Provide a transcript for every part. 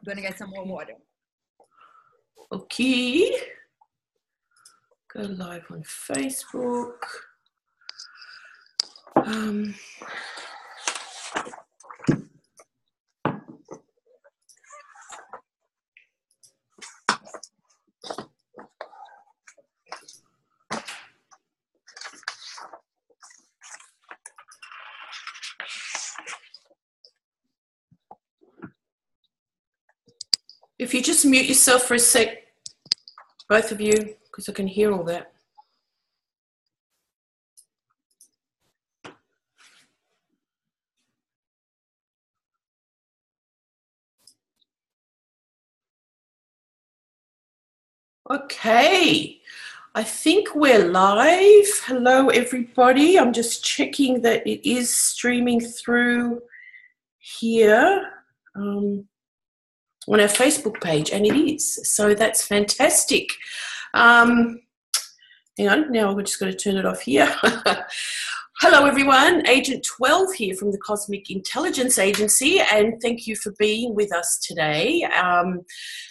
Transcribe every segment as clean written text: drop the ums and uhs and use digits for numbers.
going to get some more water. Okay. Go live on Facebook. If you just mute yourself for a sec, both of you, because I can hear all that. Okay, I think we're live. Hello, everybody. I'm just checking that it is streaming through here on our Facebook page, and it is. So that's fantastic. Hang on, now we're just going to turn it off here. Hello, everyone. Agent 12 here from the Cosmic Intelligence Agency, and thank you for being with us today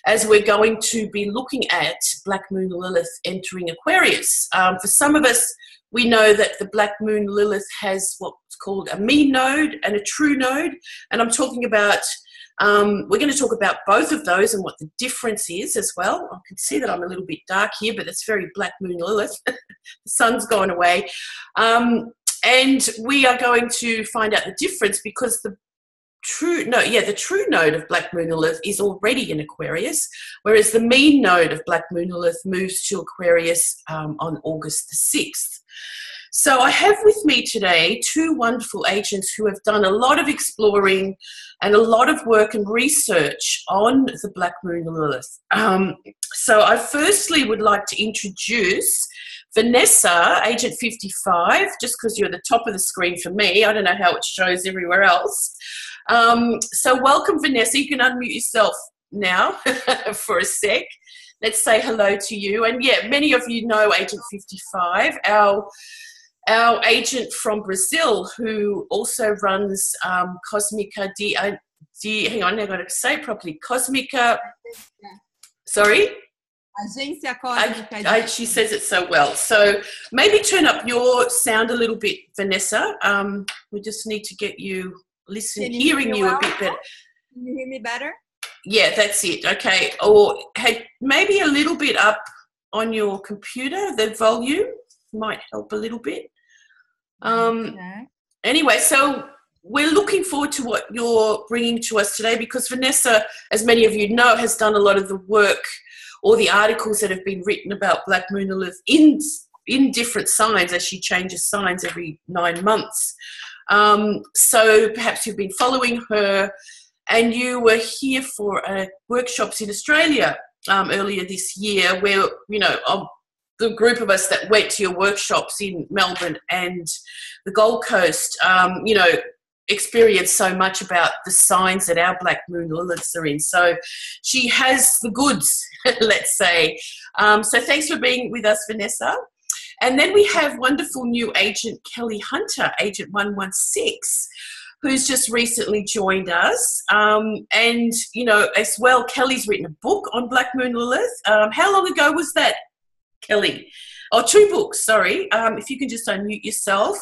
as we're going to be looking at Black Moon Lilith entering Aquarius. For some of us, we know that the Black Moon Lilith has what's called a mean node and a true node, and I'm talking about we're going to talk about both of those and what the difference is as well. I can see that I'm a little bit dark here, but it's very Black Moon Lilith. The sun's gone away. And we are going to find out the difference because the true node of Black Moon Lilith is already in Aquarius, whereas the mean node of Black Moon Lilith moves to Aquarius on August the 6th. So I have with me today two wonderful agents who have done a lot of exploring and a lot of work and research on the Black Moon Lilith. So I firstly would like to introduce Vanessa, Agent 55, just because you're at the top of the screen for me. I don't know how it shows everywhere else. So welcome, Vanessa. You can unmute yourself now for a sec. Let's say hello to you. And yeah, many of you know Agent 55, our agent from Brazil, who also runs Cosmica hang on, I've got to say it properly. Cosmica, sorry? Agência Cósmica. She says it so well. So maybe turn up your sound a little bit, Vanessa. We just need to get you hearing you a bit better. Can you hear me better? Yeah, that's it. Okay. Or maybe a little bit up on your computer. The volume might help a little bit. Okay. Anyway, so we're looking forward to what you're bringing to us today because Vanessa, as many of you know, has done a lot of the work or the articles that have been written about Black Moon Lilith in different signs as she changes signs every 9 months. So perhaps you've been following her, and you were here for workshops in Australia earlier this year where, you know, the group of us that went to your workshops in Melbourne and the Gold Coast, you know, experienced so much about the signs that our Black Moon Liliths are in. So she has the goods, let's say. So thanks for being with us, Vanessa. And then we have wonderful new agent Kelley Hunter, Agent 116, who's just recently joined us. And, you know, as well, Kelley's written a book on Black Moon Lilith. How long ago was that, Kelley? Oh, 2 books, sorry. If you can just unmute yourself.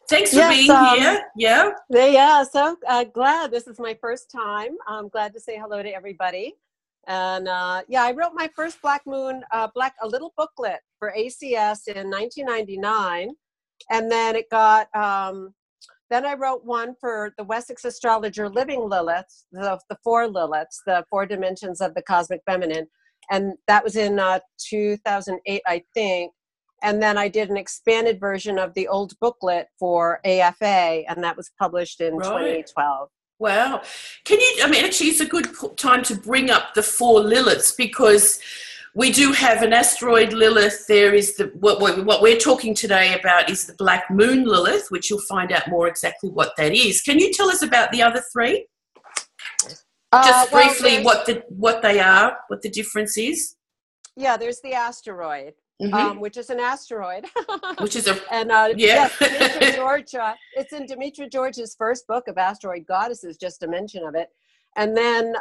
Thanks for being here. Yeah, so glad. This is my first time. I'm glad to say hello to everybody. And yeah, I wrote my first Black Moon, a little booklet for ACS in 1999. And then it got, then I wrote one for the Wessex Astrologer Living Lilith, the 4 Liliths, the 4 dimensions of the cosmic feminine. And that was in 2008, I think. And then I did an expanded version of the old booklet for AFA, and that was published in 2012. Wow. Can you, I mean, actually, it's a good time to bring up the 4 Liliths because we do have an asteroid Lilith. There is what we're talking today about is the Black Moon Lilith, which you'll find out more exactly what that is. Can you tell us about the other 3? Just briefly what they are, what the difference is? Yeah, there's the asteroid. Which is an asteroid. Which is a... And yeah. yes, Dimitri George, it's in Dimitri George's first book of Asteroid Goddesses, just a mention of it. And then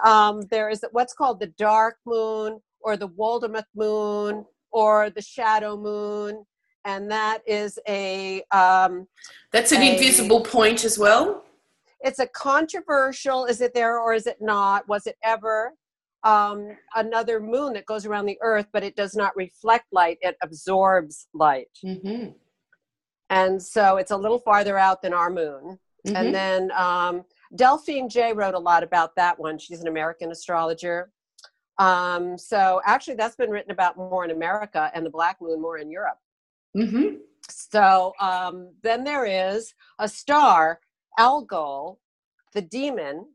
there is what's called the dark moon, or the Waldemuth moon, or the shadow moon. And that is that's an invisible point as well. It's a controversial, is it there or is it not? Was it ever another moon that goes around the earth, but it does not reflect light, it absorbs light. Mm-hmm. And so it's a little farther out than our moon. Mm-hmm. And then Delphine J wrote a lot about that one. She's an American astrologer. So actually that's been written about more in America, and the black moon more in Europe. Mm-hmm. So then there is a star, Algol, the demon,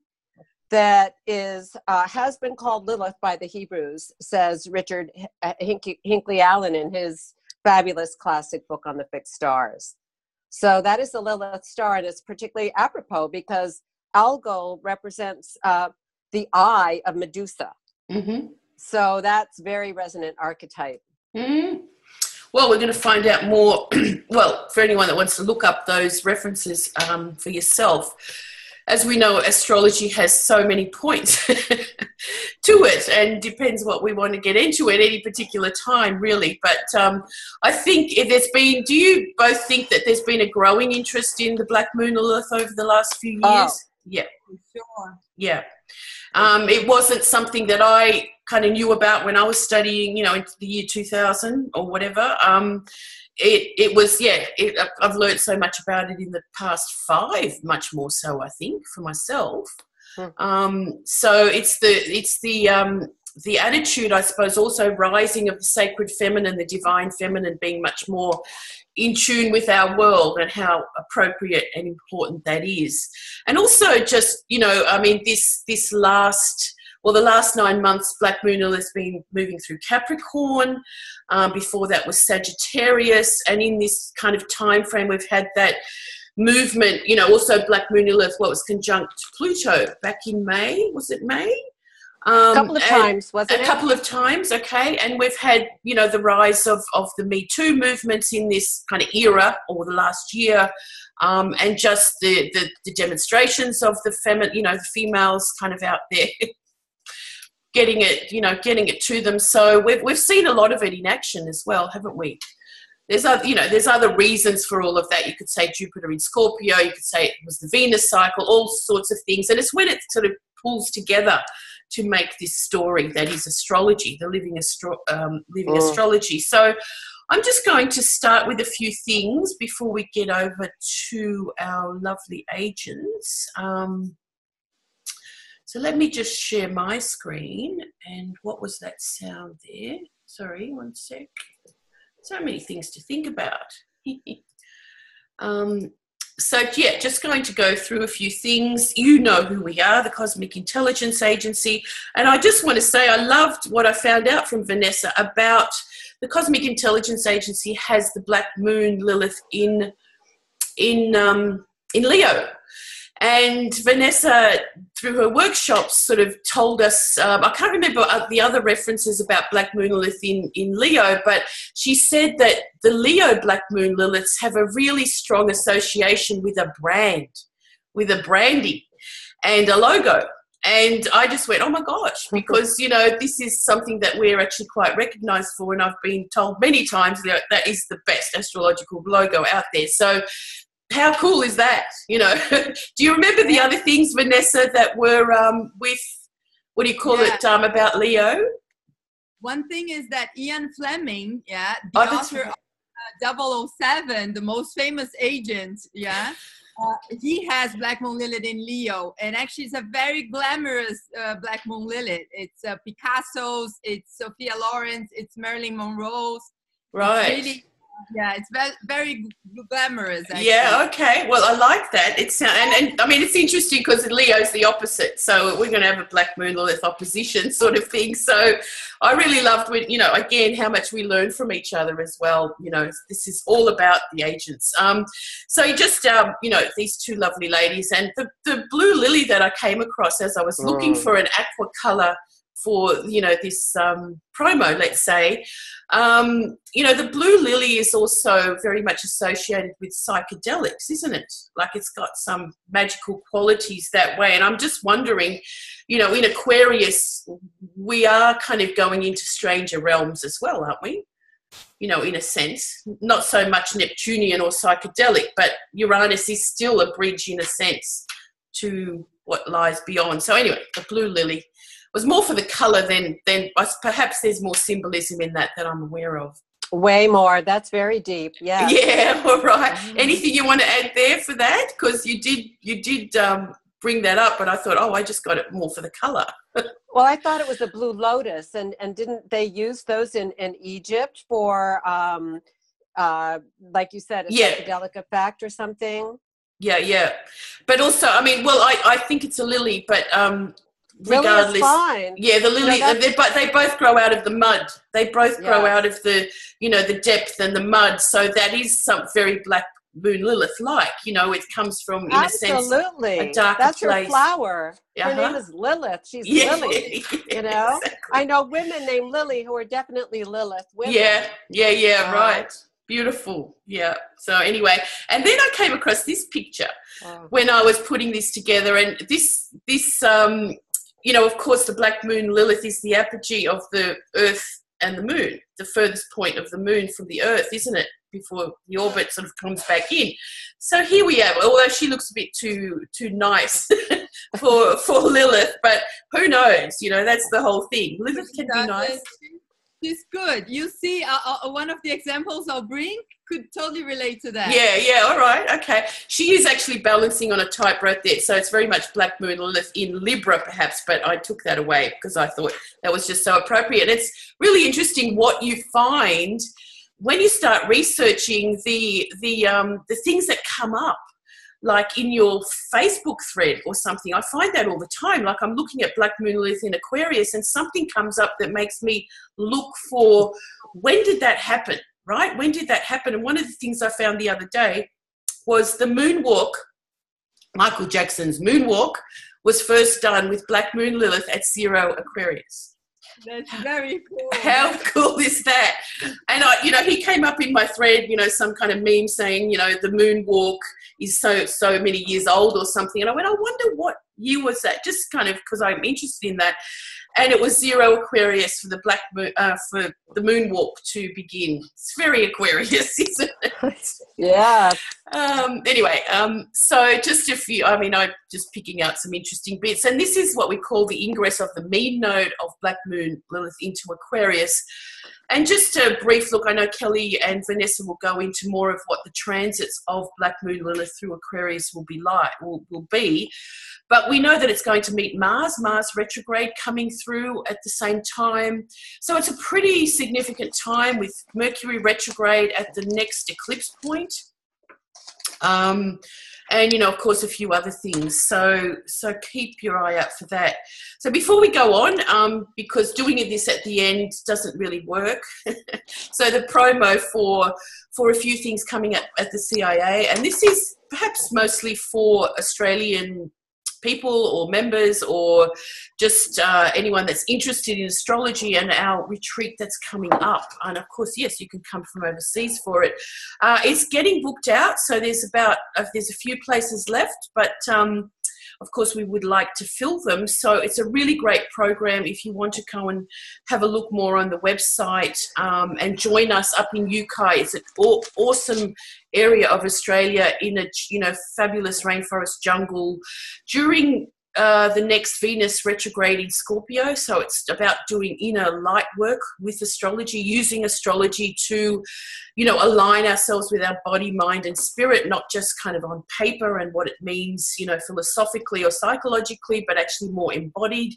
that is has been called Lilith by the Hebrews, says Richard Hinckley Allen in his fabulous classic book on the fixed stars. So that is the Lilith star, and it's particularly apropos because Algol represents the eye of Medusa. Mm-hmm. So that's very resonant archetype. Mm-hmm. Well, we're going to find out more. Well, for anyone that wants to look up those references for yourself, as we know, astrology has so many points to it, and depends what we want to get into at any particular time, really. But I think if there's been, do you both think that there's been a growing interest in the Black Moon Lilith over the last few years? Oh, yeah. Sure. Yeah. It wasn't something that I kind of knew about when I was studying, you know, in the year 2000 or whatever. It was, yeah, I've learned so much about it in the past 5, much more so, I think, for myself. So it's the attitude, I suppose, also rising of the sacred feminine, the divine feminine, being much more in tune with our world, and how appropriate and important that is. And also just, you know, I mean, the last 9 months, Black Moon has been moving through Capricorn. Before that was Sagittarius. And in this kind of time frame, we've had that movement, you know, also Black Moon Lilith, what was conjunct Pluto back in May. Was it May? A couple of times, wasn't it? A couple of times, okay. And we've had, you know, the rise of the Me Too movements in this kind of era, or the last year, and just the demonstrations of the the females kind of out there getting it to them. So we've seen a lot of it in action as well, haven't we? There's other reasons for all of that. You could say Jupiter in Scorpio. You could say it was the Venus cycle, all sorts of things. And it's when it sort of pulls together to make this story that is astrology, the living astrology. So I'm just going to start with a few things before we get over to our lovely agents. So let me just share my screen. And what was that sound there? Sorry, one sec. So many things to think about. So, yeah, just going to go through a few things. You know who we are, the Cosmic Intelligence Agency. And I just want to say I loved what I found out from Vanessa about the Cosmic Intelligence Agency has the Black Moon Lilith in Leo. And Vanessa, through her workshops, sort of told us, I can't remember the other references about Black Moon Lilith in Leo, but she said that the Leo Black Moon Liliths have a really strong association with a brand, with a branding and a logo. And I just went, oh my gosh, because, you know, this is something that we're actually quite recognized for. And I've been told many times that is the best astrological logo out there. So how cool is that? You know, do you remember the other things, Vanessa, that were with, what do you call it, about Leo? One thing is that Ian Fleming, the author of 007, the most famous agent, he has Black Moon Lilith in Leo. And actually it's a very glamorous Black Moon Lilith. It's Picasso's, it's Sophia Loren's, it's Marilyn Monroe's. Right. It's really, it's very glamorous, actually. Yeah, okay. Well, I like that. It's and I mean, it's interesting because Leo's the opposite. So we're going to have a Black Moon Lilith opposition sort of thing. So I really loved, you know, again, how much we learn from each other as well. You know, this is all about the agents. So just, you know, these two lovely ladies. And the blue lily that I came across as I was looking for an aqua color you know, this promo, let's say. You know, the blue lily is also very much associated with psychedelics, isn't it? Like it's got some magical qualities that way. And I'm just wondering, you know, in Aquarius, we are kind of going into stranger realms as well, aren't we? You know, in a sense, not so much Neptunian or psychedelic, but Uranus is still a bridge in a sense to what lies beyond. So anyway, the blue lily was more for the colour than perhaps there's more symbolism in that I'm aware of. Way more. That's very deep. Yeah. Yeah. All right. Anything you want to add there for that? Because you did bring that up, but I thought, oh, I just got it more for the colour. Well, I thought it was a blue lotus, and didn't they use those in Egypt for like you said, a psychedelic effect or something? Yeah. But also, I mean, well, I think it's a lily, but regardless, fine. Yeah, the lily, but they both grow out of the mud. They both grow out of the, you know, the depth and the mud. So that is some very black moon Lilith like. You know, it comes from, in a sense, a darker That's place. Her flower. Her name is Lilith. She's Lily. You know, exactly. I know women named Lily who are definitely Lilith women. Yeah, right. Beautiful. Yeah. So anyway, and then I came across this picture when I was putting this together, and this you know, of course, the black moon Lilith is the apogee of the Earth and the moon, the furthest point of the moon from the Earth, isn't it? Before the orbit sort of comes back in. So here we are, although she looks a bit too nice for Lilith, but who knows? You know, that's the whole thing. Lilith can be nice. She's good. You see, one of the examples I'll bring could totally relate to that. Yeah, all right, okay. She is actually balancing on a tightrope there, so it's very much black moon Lilith in Libra perhaps, but I took that away because I thought that was just so appropriate. It's really interesting what you find when you start researching the things that come up, like in your Facebook thread or something. I find that all the time. Like I'm looking at black moon Lilith in Aquarius and something comes up that makes me look for, when did that happen, right? When did that happen? And one of the things I found the other day was the moonwalk. Michael Jackson's moonwalk was first done with black moon Lilith at 0 Aquarius. That's very cool. How cool is that? And you know, he came up in my thread, you know, some kind of meme saying, you know, the moonwalk is so many years old or something. And I went, I wonder what year was that? Just kind of because I'm interested in that. And it was 0 Aquarius for the black moon, for the moonwalk to begin. It's very Aquarius, isn't it? Yeah. Anyway, so just a few, I mean, I'm just picking out some interesting bits. And this is what we call the ingress of the mean node of black moon Lilith into Aquarius. And just a brief look, I know Kelley and Vanessa will go into more of what the transits of black moon Lilith through Aquarius will be like, will be. But we know that it's going to meet Mars retrograde coming through at the same time. So it's a pretty significant time with Mercury retrograde at the next eclipse point. And, you know, of course, a few other things. So keep your eye out for that. So before we go on, because doing this at the end doesn't really work. So the promo for a few things coming up at the CIA, and this is perhaps mostly for Australian people or members or just anyone that's interested in astrology and our retreat that's coming up. And of course, yes, you can come from overseas for it. It's getting booked out, so there's a few places left, but of course we would like to fill them. So it's a really great program if you want to go and have a look more on the website and join us up in Yukai. It's an awesome area of Australia in a, you know, fabulous rainforest jungle during the next Venus retrograde in Scorpio. So it's about doing inner light work with astrology, using astrology to, you know, align ourselves with our body, mind and spirit, not just kind of on paper and what it means, you know, philosophically or psychologically, but actually more embodied.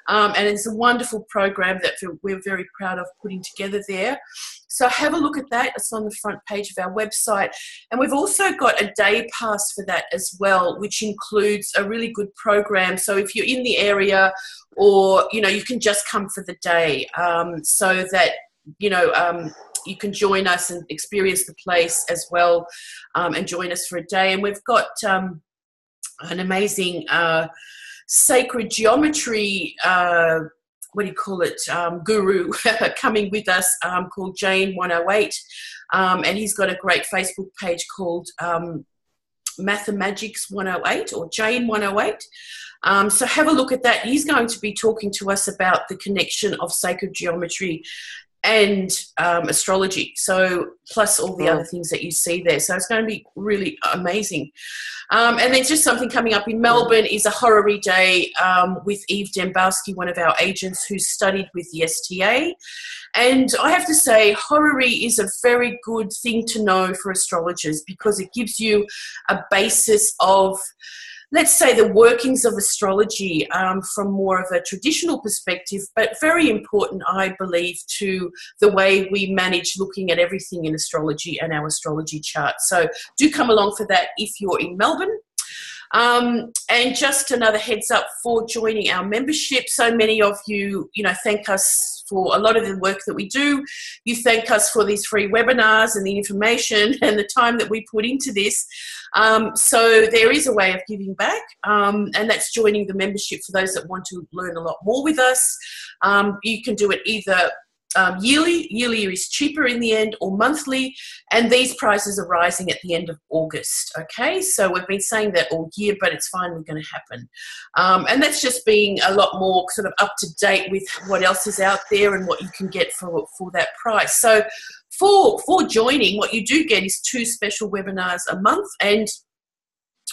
And it's a wonderful program that we're very proud of putting together there. So have a look at that. It's on the front page of our website. And we've also got a day pass for that as well, which includes a really good program. So if you're in the area or, you know, you can just come for the day so that, you know, you can join us and experience the place as well and join us for a day. And we've got an amazing sacred geometry what do you call it, guru coming with us called Jane 108. And he's got a great Facebook page called Mathemagics 108 or Jane 108. So have a look at that. He's going to be talking to us about the connection of sacred geometry and astrology, so plus all the other things that you see there. So it's going to be really amazing. And then just something coming up in Melbourne is a horary day with Eve Dembowski, one of our agents who studied with the STA. And I have to say, horary is a very good thing to know for astrologers because it gives you a basis of, let's say, the workings of astrology from more of a traditional perspective, but very important, I believe, to the way we manage looking at everything in astrology and our astrology chart. So do come along for that if you're in Melbourne. And just another heads up for joining our membership. So many of you, thank us for a lot of the work that we do. You thank us for these free webinars and the information and the time that we put into this. So there is a way of giving back, and that's joining the membership for those that want to learn a lot more with us. You can do it either yearly is cheaper in the end, or monthly, and these prices are rising at the end of August. Okay, so we've been saying that all year, but it's finally going to happen, and that's just being a lot more sort of up to date with what else is out there and what you can get for that price. So for joining, what you do get is 2 special webinars a month. And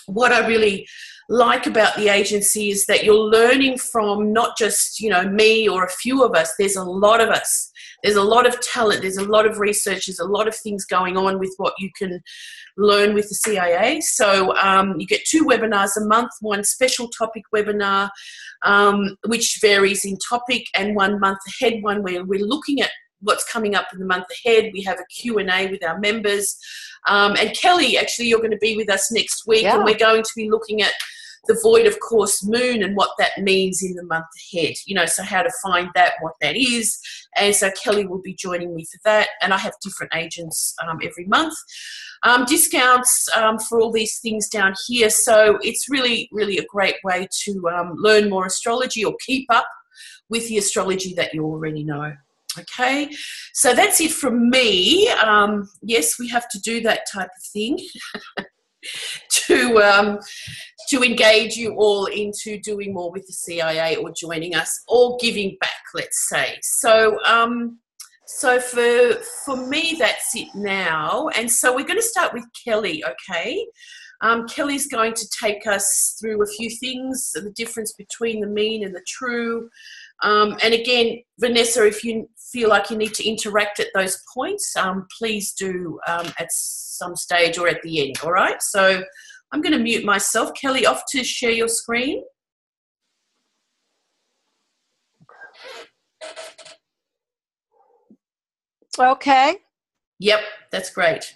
what I really like about the agency is that you're learning from not just, me or a few of us. There's a lot of us. There's a lot of talent. There's a lot of research. There's a lot of things going on with what you can learn with the CIA. So you get 2 webinars a month, 1 special topic webinar, which varies in topic, and 1 month ahead one where we're looking at what's coming up in the month ahead. We have a Q&A with our members. And Kelley, actually, you're going to be with us next week, and we're going to be looking at the void of course moon and what that means in the month ahead, so how to find that, what that is. And so Kelley will be joining me for that, and I have different agents every month. Discounts for all these things down here, so it's really, really a great way to learn more astrology or keep up with the astrology that you already know. Okay, so that's it from me. Yes, we have to do that type of thing to engage you all into doing more with the CIA or joining us or giving back, let's say. So so for me, that's it now. And so we're going to start with Kelley, okay? Kelley's going to take us through a few things, the difference between the mean and the true. And again, Vanessa, if you feel like you need to interact at those points, please do at some stage or at the end, all right? So I'm going to mute myself. Kelley, off to share your screen. Okay. Yep, that's great.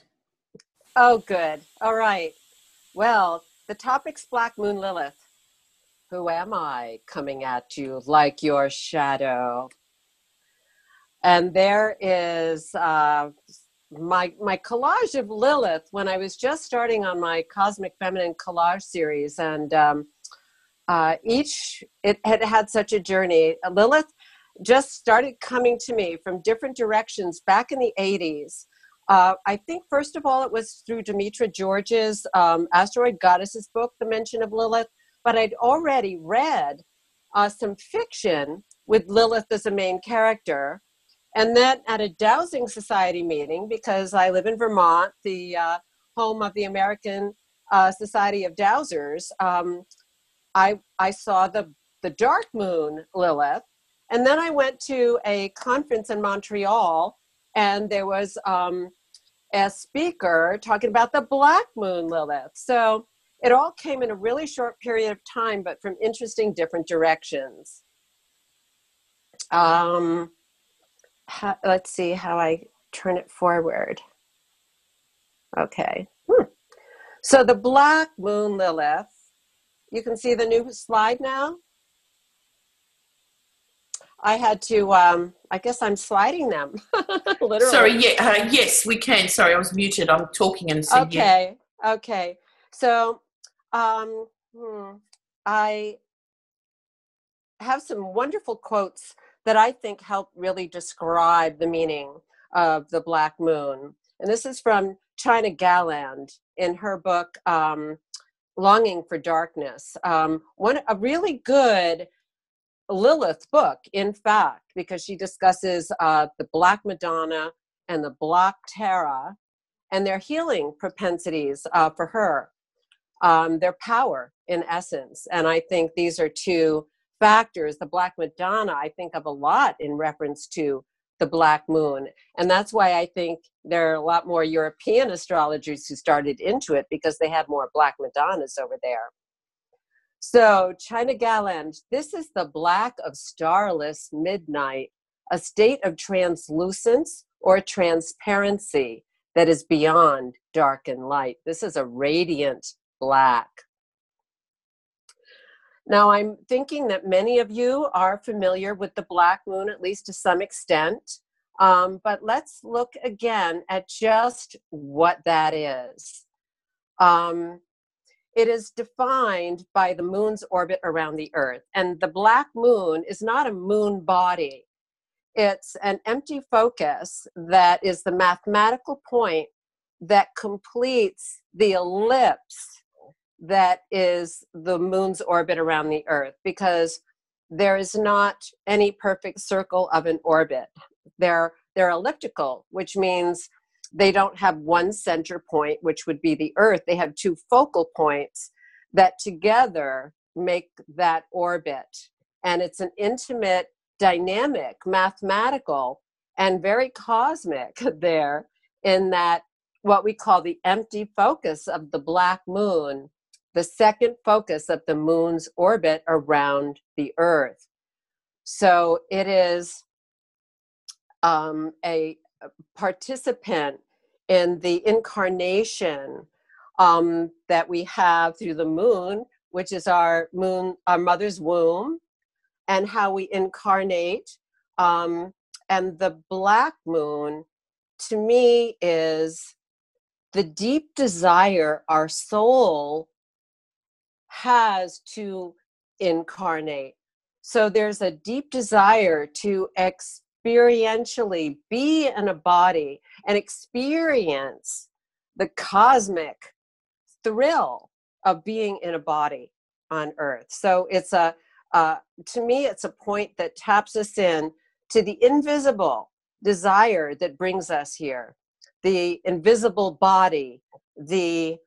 Oh, good. All right. Well, the topic's Black Moon Lilith. Who am I coming at you like your shadow? And there is my collage of Lilith when I was just starting on my Cosmic Feminine collage series. And it had such a journey. Lilith just started coming to me from different directions back in the 80s. I think, first of all, it was through Demetra George's Asteroid Goddesses book, The Mention of Lilith. But I'd already read some fiction with Lilith as a main character. And then at a Dowsing Society meeting, because I live in Vermont, the home of the American Society of Dowsers, I saw the Dark Moon Lilith. And then I went to a conference in Montreal, and there was a speaker talking about the Black Moon Lilith. So it all came in a really short period of time, but from interesting different directions. Let's see how I turn it forward. Okay. So the Black Moon Lilith, you can see the new slide now. I had to, I guess I'm sliding them, literally. Sorry, yes, we can. Sorry, I was muted. I'm talking and saying okay, yeah. Okay. So I have some wonderful quotes that I think help really describe the meaning of the black moon. And this is from China Galland in her book, Longing for Darkness. A really good Lilith book, in fact, because she discusses the Black Madonna and the Black Terra and their healing propensities for her, their power in essence. And I think these are two factors. The Black Madonna, I think of a lot in reference to the black moon. And that's why I think there are a lot more European astrologers who started into it, because they have more Black Madonnas over there. So China Galland, this is the black of starless midnight, a state of translucence or transparency that is beyond dark and light. This is a radiant black. Now, I'm thinking that many of you are familiar with the black moon, at least to some extent. But let's look again at just what that is. It is defined by the moon's orbit around the Earth. And the black moon is not a moon body. It's an empty focus that is the mathematical point that completes the ellipse that is the moon's orbit around the Earth, because there is not any perfect circle of an orbit. They're elliptical, which means they don't have one center point, which would be the Earth. They have two focal points that together make that orbit. And it's an intimate, dynamic, mathematical, and very cosmic there, in that what we call the empty focus of the black moon, the second focus of the moon's orbit around the Earth. So it is a participant in the incarnation that we have through the moon, which is our mother's womb, and how we incarnate. And the black moon, to me, is the deep desire our soul has to incarnate. So there's a deep desire to experientially be in a body and experience the cosmic thrill of being in a body on Earth. So it's to me, it's a point that taps us in to the invisible desire that brings us here, the invisible body, the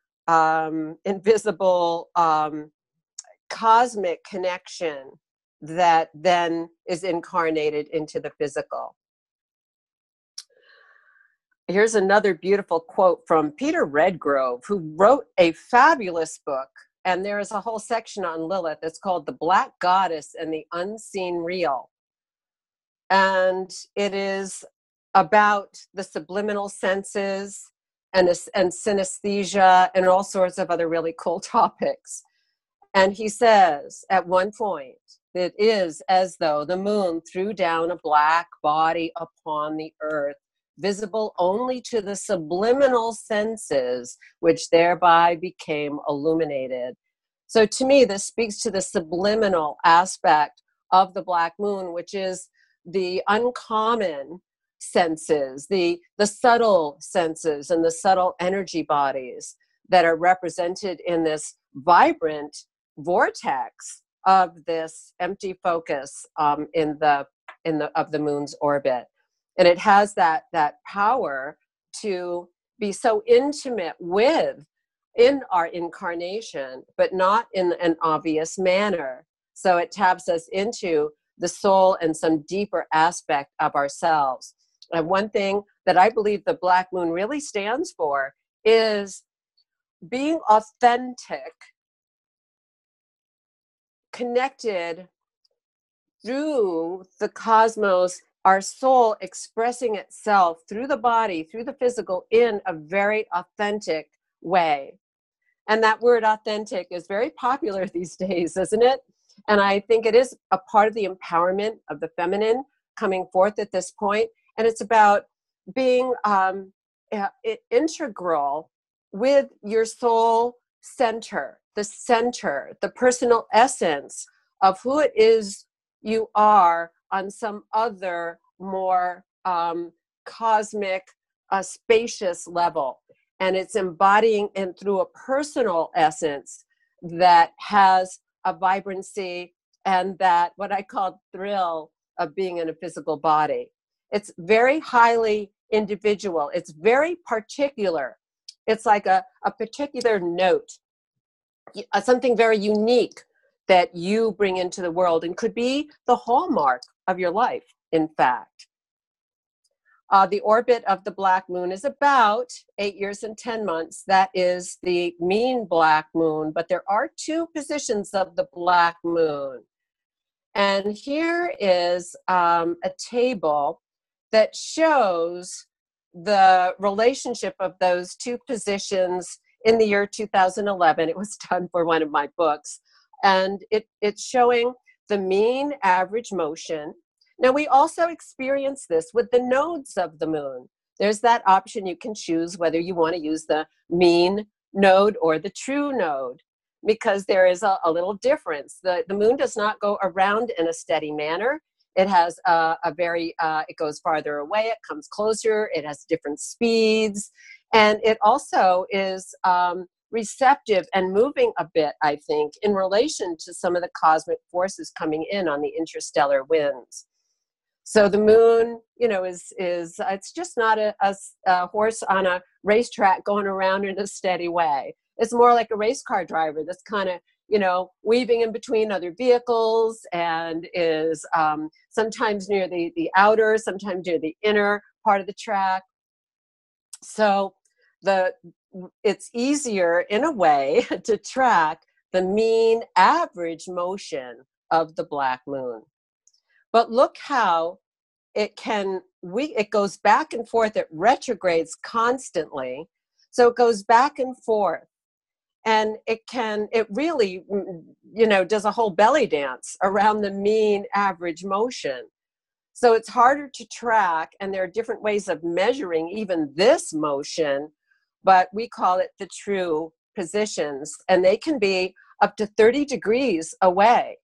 invisible cosmic connection that then is incarnated into the physical. Here's another beautiful quote from Peter Redgrove, who wrote a fabulous book, and there is a whole section on Lilith. It's called The Black Goddess and the Unseen Real. And it is about the subliminal senses and synesthesia and all sorts of other really cool topics. And he says at one point, it is as though the moon threw down a black body upon the Earth, visible only to the subliminal senses, which thereby became illuminated. So to me, this speaks to the subliminal aspect of the black moon, which is the uncommon senses, the subtle senses and the subtle energy bodies that are represented in this vibrant vortex of this empty focus of the moon's orbit. And it has that power to be so intimate in our incarnation, but not in an obvious manner. So it taps us into the soul and some deeper aspect of ourselves. And one thing that I believe the black moon really stands for is being authentic, connected through the cosmos, our soul expressing itself through the body, through the physical, in a very authentic way. And that word authentic is very popular these days, isn't it? And I think it is a part of the empowerment of the feminine coming forth at this point. And it's about being integral with your soul center, the personal essence of who it is you are on some other more cosmic, spacious level. And it's embodying and through a personal essence that has a vibrancy and that what I call thrill of being in a physical body. It's very highly individual. It's very particular. It's like a particular note, something very unique that you bring into the world and could be the hallmark of your life, in fact. The orbit of the black moon is about 8 years and 10 months. That is the mean black moon, but there are 2 positions of the black moon. And here is a table that shows the relationship of those 2 positions in the year 2011. It was done for one of my books. And it's showing the mean average motion. Now, we also experience this with the nodes of the moon. There's that option you can choose whether you want to use the mean node or the true node, because there is a little difference. The moon does not go around in a steady manner. It has it goes farther away, it comes closer, it has different speeds, and it also is receptive and moving a bit, I think, in relation to some of the cosmic forces coming in on the interstellar winds. So the moon, is it's just not a horse on a racetrack going around in a steady way. It's more like a race car driver that's kind of, weaving in between other vehicles and is sometimes near the outer, sometimes near the inner part of the track. So it's easier in a way to track the mean average motion of the black moon. But look how it goes back and forth. It retrogrades constantly. So it goes back and forth. And it really, does a whole belly dance around the mean average motion. So it's harder to track. And there are different ways of measuring even this motion, but we call it the true positions. And they can be up to 30 degrees away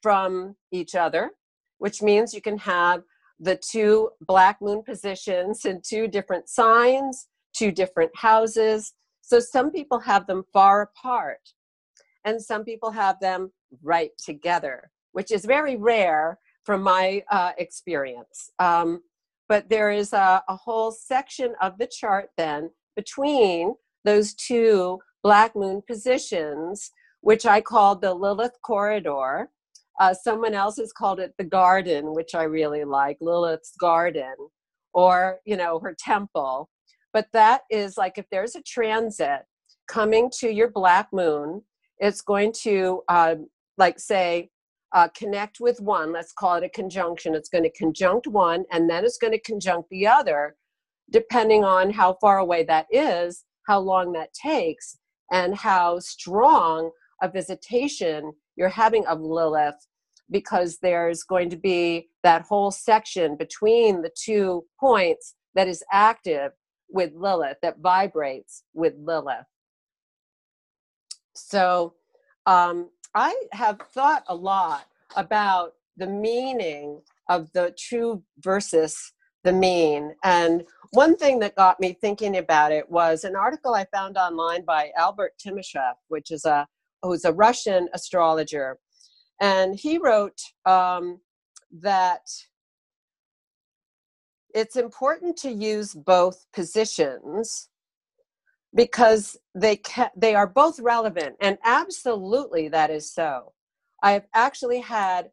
from each other, which means you can have the 2 black moon positions in 2 different signs, 2 different houses. So some people have them far apart and some people have them right together, which is very rare from my experience. But there is a whole section of the chart then between those 2 black moon positions, which I call the Lilith Corridor. Someone else has called it the garden, which I really like, Lilith's garden, or, her temple. But that is like if there's a transit coming to your black moon, it's going to, connect with one. Let's call it a conjunction. It's going to conjunct one, and then it's going to conjunct the other, depending on how far away that is, how long that takes, and how strong a visitation you're having of Lilith, because there's going to be that whole section between the 2 points that is active with Lilith, that vibrates with Lilith. So I have thought a lot about the meaning of the true versus the mean. And one thing that got me thinking about it was an article I found online by Albert Timoshev, who's a Russian astrologer. And he wrote that it's important to use both positions because they are both relevant, and absolutely that is so. I have actually had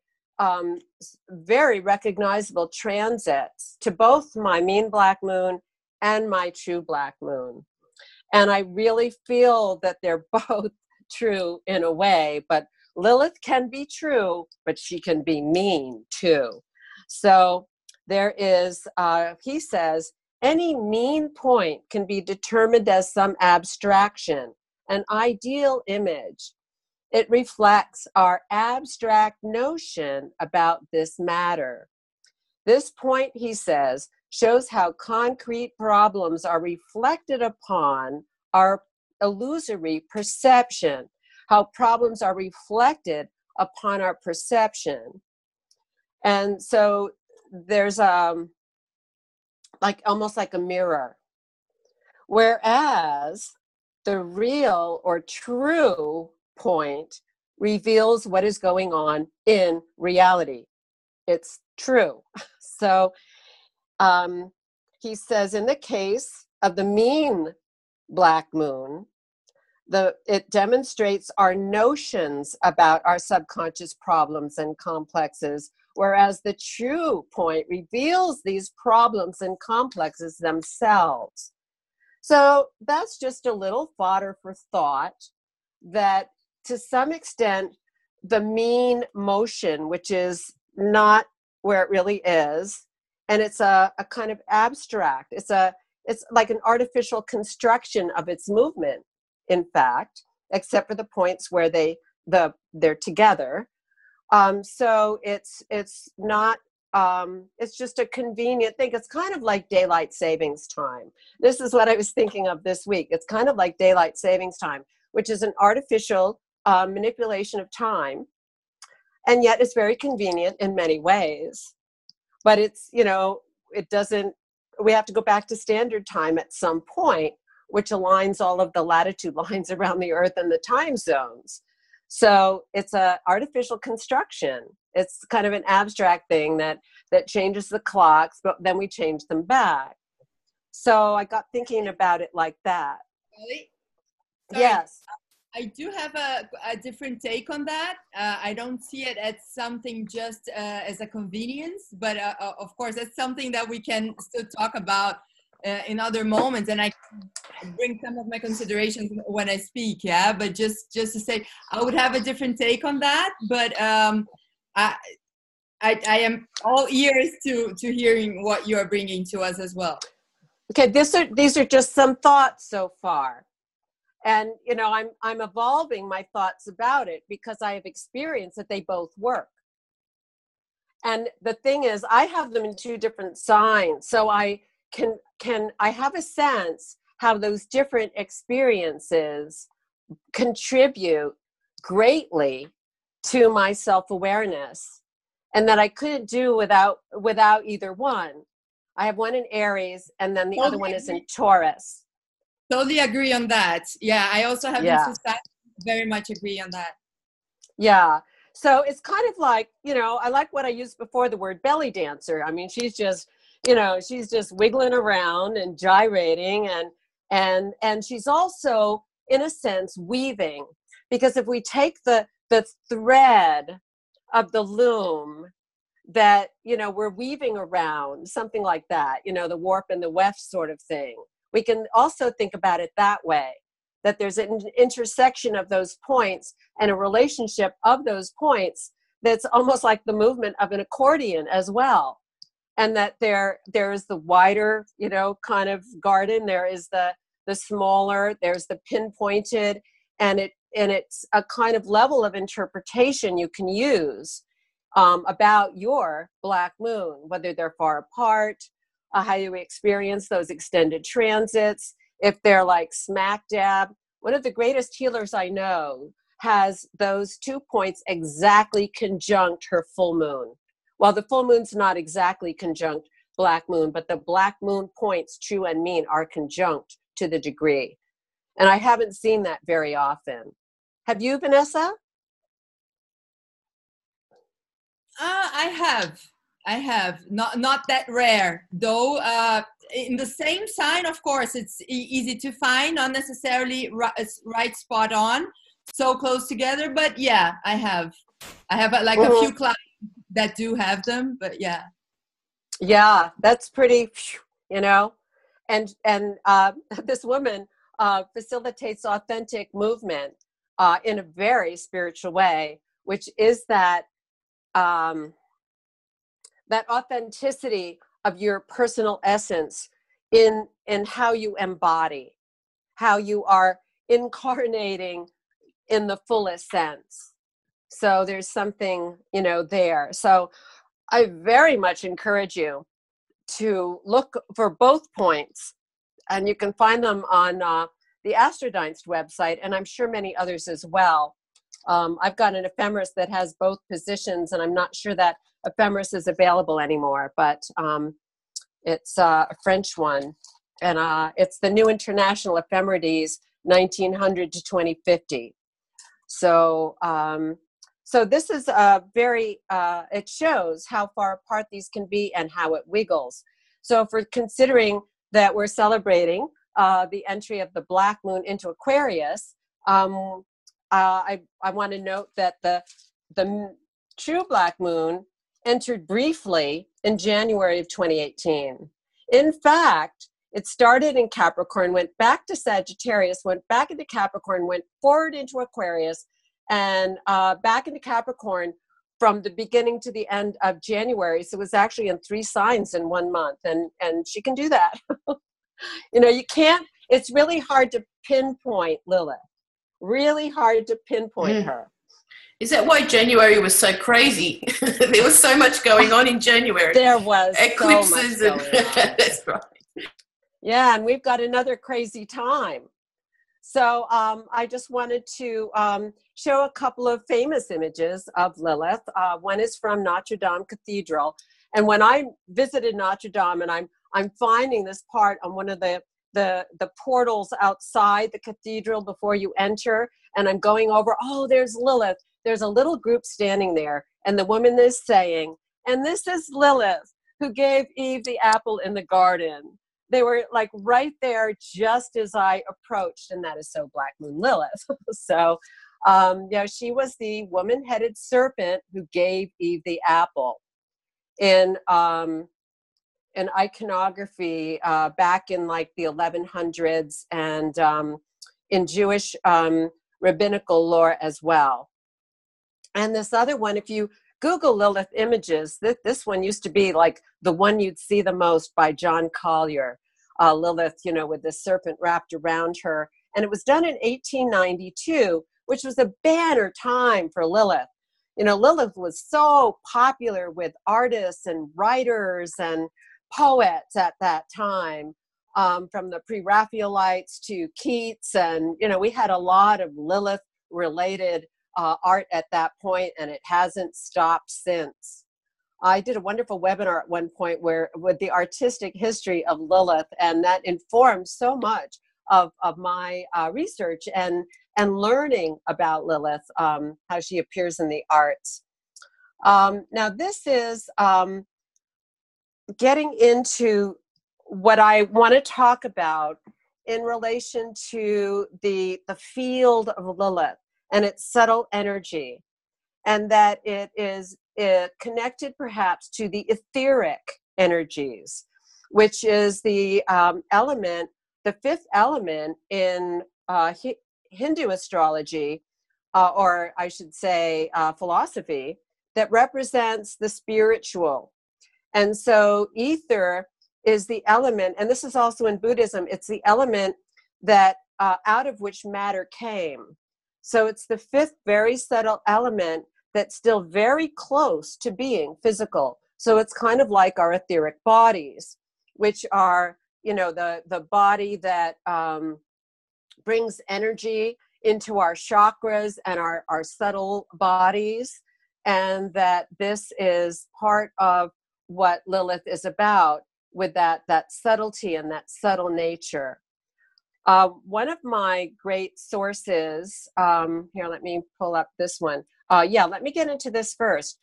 very recognizable transits to both my mean black moon and my true black moon. And I really feel that they're both true in a way, but Lilith can be true, but she can be mean too. So there is, he says, any mean point can be determined as some abstraction, an ideal image. It reflects our abstract notion about this matter. This point, he says, shows how concrete problems are reflected upon our illusory perception, how problems are reflected upon our perception. And so there's like almost like a mirror. Whereas the real or true point reveals what is going on in reality. It's true. So he says, in the case of the mean black moon, it demonstrates our notions about our subconscious problems and complexes, whereas the true point reveals these problems and complexes themselves. So that's just a little fodder for thought, that to some extent, the mean motion, which is not where it really is, and it's a kind of abstract, it's like an artificial construction of its movement, in fact, except for the points where they're together. So it's not, it's just a convenient thing. It's kind of like daylight savings time. This is what I was thinking of this week. It's kind of like daylight savings time, which is an artificial manipulation of time. And yet it's very convenient in many ways. But it's, it doesn't, we have to go back to standard time at some point, which aligns all of the latitude lines around the earth and the time zones. So it's an artificial construction. It's kind of an abstract thing that changes the clocks, but then we change them back. So I got thinking about it like that. Really? Yes. I do have a different take on that. I don't see it as something just as a convenience, but of course, that's something that we can still talk about in other moments, and I bring some of my considerations when I speak, yeah. But just to say, I would have a different take on that, but I am all ears to hearing what you are bringing to us as well. Okay, these are just some thoughts so far, and I'm evolving my thoughts about it because I have experienced that they both work. And the thing is, I have them in two different signs, so I have a sense how those different experiences contribute greatly to my self-awareness, and that I couldn't do without either one. I have one in Aries, and then the other one is in Taurus. Totally agree on that. Yeah, I also have very much agree on that. Yeah. So it's kind of like, I like what I used before, the word belly dancer. I mean, she's just wiggling around and gyrating, and she's also, in a sense, weaving, because if we take the thread of the loom that, we're weaving around, something like that, the warp and the weft sort of thing, we can also think about it that way, that there's an intersection of those points and a relationship of those points that's almost like the movement of an accordion as well. And that there is the wider, kind of garden. There is the smaller. There's the pinpointed, and it's a kind of level of interpretation you can use about your black moon, whether they're far apart, how you experience those extended transits, if they're like smack dab. One of the greatest healers I know has those 2 points exactly conjunct her full moon. Well, the full moon's not exactly conjunct black moon, but the black moon points, true and mean, are conjunct to the degree. And I haven't seen that very often. Have you, Vanessa? I have. Not that rare, though. In the same sign, of course, it's easy to find, not necessarily right spot on, so close together. But yeah, I have a few clients that do have them, but yeah. Yeah, that's pretty, and this woman facilitates authentic movement in a very spiritual way, which is that authenticity of your personal essence in how you embody, how you are incarnating in the fullest sense. So there's something, there. So I very much encourage you to look for both points, and you can find them on the Astrodynst website, and I'm sure many others as well. I've got an ephemeris that has both positions, and I'm not sure that ephemeris is available anymore, but it's a French one, and it's the New International Ephemerides 1900 to 2050. So, so this is a very, it shows how far apart these can be and how it wiggles. So if we're considering that we're celebrating the entry of the Black Moon into Aquarius, I want to note that the true Black Moon entered briefly in January of 2018. In fact, it started in Capricorn, went back to Sagittarius, went back into Capricorn, went forward into Aquarius, and back into Capricorn from the beginning to the end of January. So it was actually in 3 signs in 1 month, and she can do that. You know, you can't, it's really hard to pinpoint Lilith. Really hard to pinpoint her. Is that why January was so crazy? There was so much going on in January. There was eclipses so much going on. That's right. Yeah, and we've got another crazy time. So I just wanted to show a couple of famous images of Lilith. One is from Notre Dame Cathedral. And when I visited Notre Dame, and I'm finding this part on one of the portals outside the cathedral before you enter, and I'm going over, oh, there's Lilith. There's a little group standing there, and the woman is saying, and this is Lilith, who gave Eve the apple in the garden. They were like right there just as I approached, and that is so Black Moon Lilith. So, yeah, she was the woman-headed serpent who gave Eve the apple. In iconography back in like the 1100s, and in Jewish rabbinical lore as well. And this other one, if you Google Lilith images, this one used to be like the one you'd see the most, by John Collier. Lilith, you know, with the serpent wrapped around her. And it was done in 1892, which was a banner time for Lilith. You know, Lilith was so popular with artists and writers and poets at that time, from the Pre-Raphaelites to Keats. And, you know, we had a lot of Lilith-related art at that point, and it hasn't stopped since. I did a wonderful webinar at one point with the artistic history of Lilith, and that informed so much of my research and learning about Lilith, how she appears in the arts. Now this is getting into what I want to talk about in relation to the field of Lilith and its subtle energy, and that it is connected perhaps to the etheric energies, which is the element, the 5th element in Hindu astrology, or I should say philosophy, that represents the spiritual. And so ether is the element, and this is also in Buddhism, it's the element that out of which matter came. So it's the 5th very subtle element that's still very close to being physical. So it's kind of like our etheric bodies, which are, you know, the body that brings energy into our chakras and our subtle bodies, and that this is part of what Lilith is about, with that subtlety and that subtle nature. One of my great sources, here, let me pull up this one. Yeah, let me get into this first.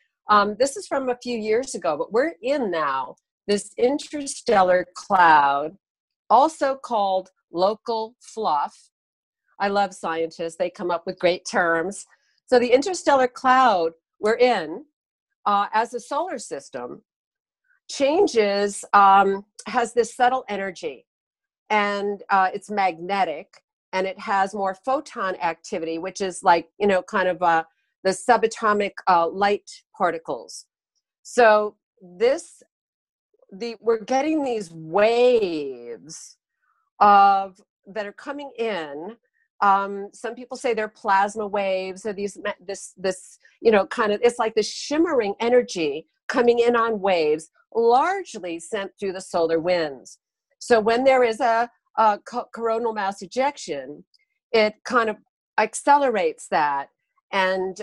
This is from a few years ago, but we're in now this interstellar cloud, also called local fluff. I love scientists. They come up with great terms. So the interstellar cloud we're in as a solar system changes, has this subtle energy, and it's magnetic, and it has more photon activity, which is like, you know, kind of the subatomic light particles. So we're getting these waves that are coming in. Some people say they're plasma waves, or this, you know, kind of, it's like the shimmering energy coming in on waves, largely sent through the solar winds. So when there is a coronal mass ejection, it kind of accelerates that, and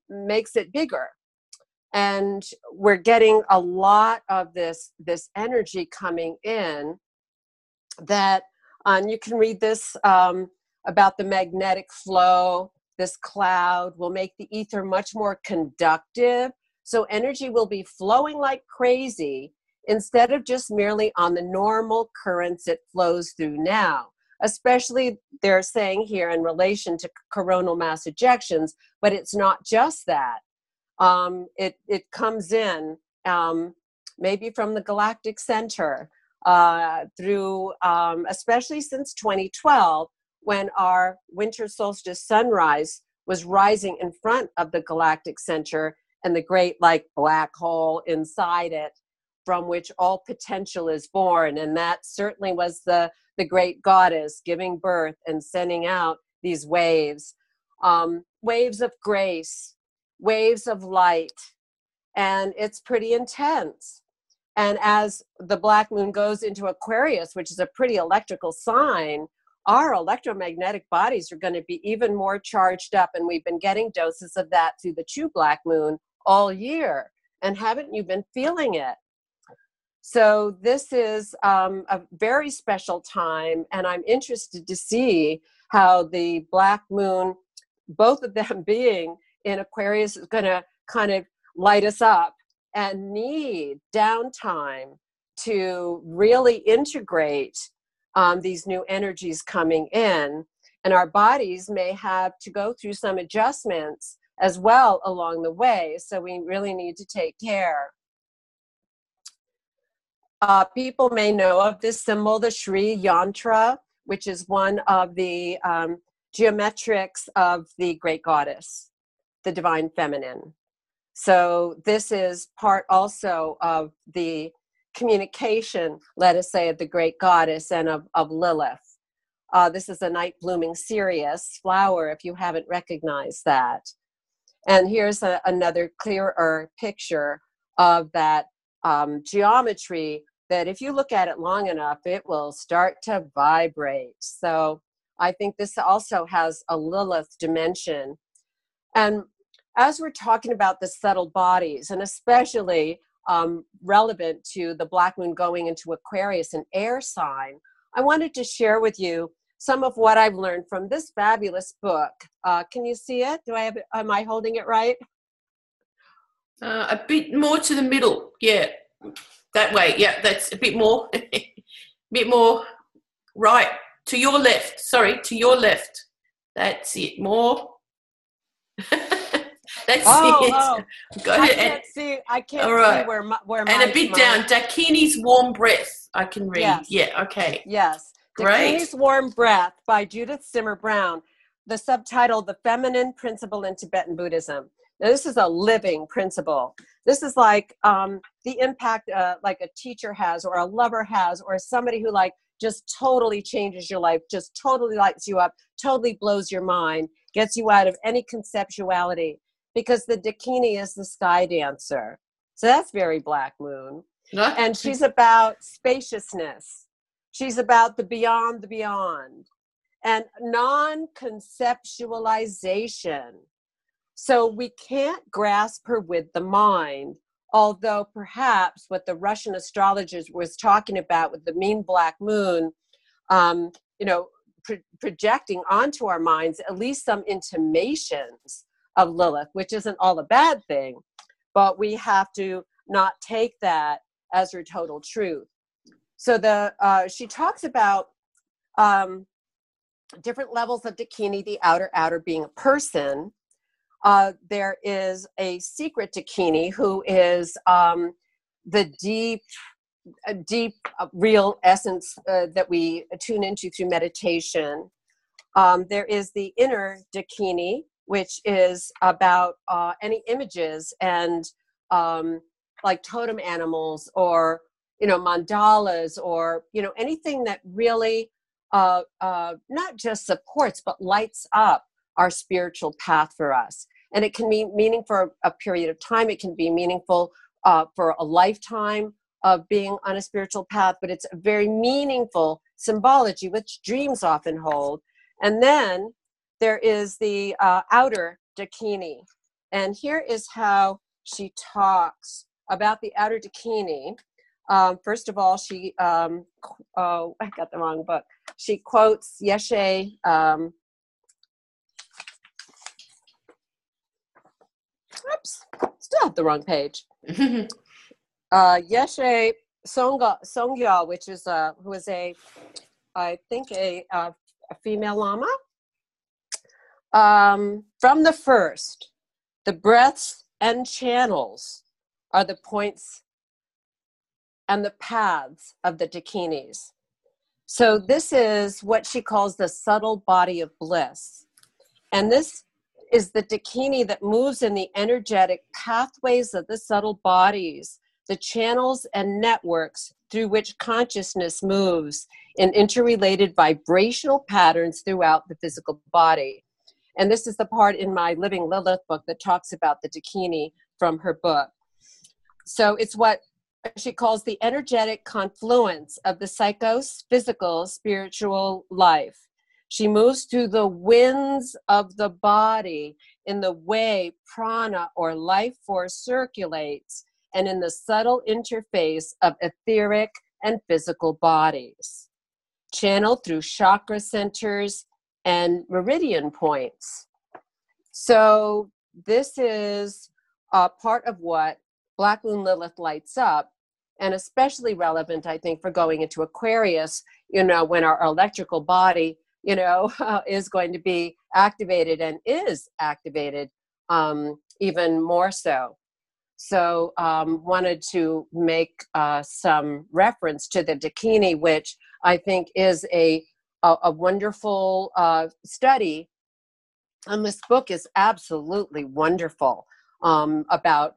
makes it bigger. And we're getting a lot of this energy coming in that, you can read this about the magnetic flow. This cloud will make the ether much more conductive. So energy will be flowing like crazy instead of just merely on the normal currents it flows through now. Especially, they're saying here in relation to coronal mass ejections, but it's not just that. It comes in maybe from the galactic center through, especially since 2012, when our winter solstice sunrise was rising in front of the galactic center and the great like black hole inside it from which all potential is born. And that certainly was the great goddess giving birth and sending out these waves, waves of grace, waves of light. And it's pretty intense. And as the black moon goes into Aquarius, which is a pretty electrical sign, our electromagnetic bodies are going to be even more charged up. And we've been getting doses of that through the true black moon all year. And haven't you been feeling it? So this is a very special time, and I'm interested to see how the black moon, both of them being in Aquarius, is going to kind of light us up and need downtime to really integrate these new energies coming in. And our bodies may have to go through some adjustments as well along the way. So we really need to take care. People may know of this symbol, the Shri Yantra, which is one of the geometrics of the great goddess, the divine feminine. So this is part also of the communication, let us say, of the great goddess and of Lilith. This is a night blooming Sirius flower, if you haven't recognized that. And here's another clearer picture of that geometry that if you look at it long enough, it will start to vibrate. So I think this also has a Lilith dimension. And as we're talking about the subtle bodies, and especially relevant to the black moon going into Aquarius, an air sign, I wanted to share with you some of what I've learned from this fabulous book. Can you see it? Do I have it? Am I holding it right? A bit more to the middle, yeah. That way, yeah, that's a bit more, bit more right, to your left, sorry, to your left. That's it, more. That's it. Got I it. can't see, I can't see where my and a bit down, Dakini's Warm Breath, I can read. Yes. Yeah, okay. Yes. Great. Dakini's Warm Breath by Judith Simmer Brown. The subtitle, The Feminine Principle in Tibetan Buddhism. Now, this is a living principle. This is like the impact like a teacher has, or a lover has, or somebody who like just totally changes your life, just totally lights you up, totally blows your mind, gets you out of any conceptuality, because the Dakini is the sky dancer. So that's very black moon. And she's about spaciousness. She's about the beyond, and non-conceptualization. So we can't grasp her with the mind, although perhaps what the Russian astrologers was talking about with the mean black moon, projecting onto our minds at least some intimations of Lilith, which isn't all a bad thing, but we have to not take that as her total truth. So she talks about different levels of Dakini, the outer being a person. There is a secret Dakini who is the deep, real essence that we tune into through meditation. There is the inner Dakini, which is about any images and like totem animals, or mandalas, or anything that really not just supports but lights up our spiritual path for us. And it can be meaningful for a period of time. It can be meaningful for a lifetime of being on a spiritual path, but it's a very meaningful symbology, which dreams often hold. And then there is the Outer Dakini. And here is how she talks about the Outer Dakini. First of all, she, oh, I got the wrong book. She quotes Yeshe, oops, still have the wrong page. Yeshe Songya, which is who is I think a female lama. From the first, the breaths and channels are the points and the paths of the Dakinis. So this is what she calls the subtle body of bliss. And this is the Dakini that moves in the energetic pathways of the subtle bodies, the channels and networks through which consciousness moves in interrelated vibrational patterns throughout the physical body. And this is the part in my Living Lilith book that talks about the Dakini from her book. So it's what she calls the energetic confluence of the psycho-physical spiritual life. She moves through the winds of the body in the way prana or life force circulates and in the subtle interface of etheric and physical bodies, channeled through chakra centers and meridian points. So this is part of what Black Moon Lilith lights up, and especially relevant, I think, for going into Aquarius, you know, when our electrical body, you know, is going to be activated and is activated even more so. So wanted to make some reference to the Dakini, which I think is a wonderful study. And this book is absolutely wonderful about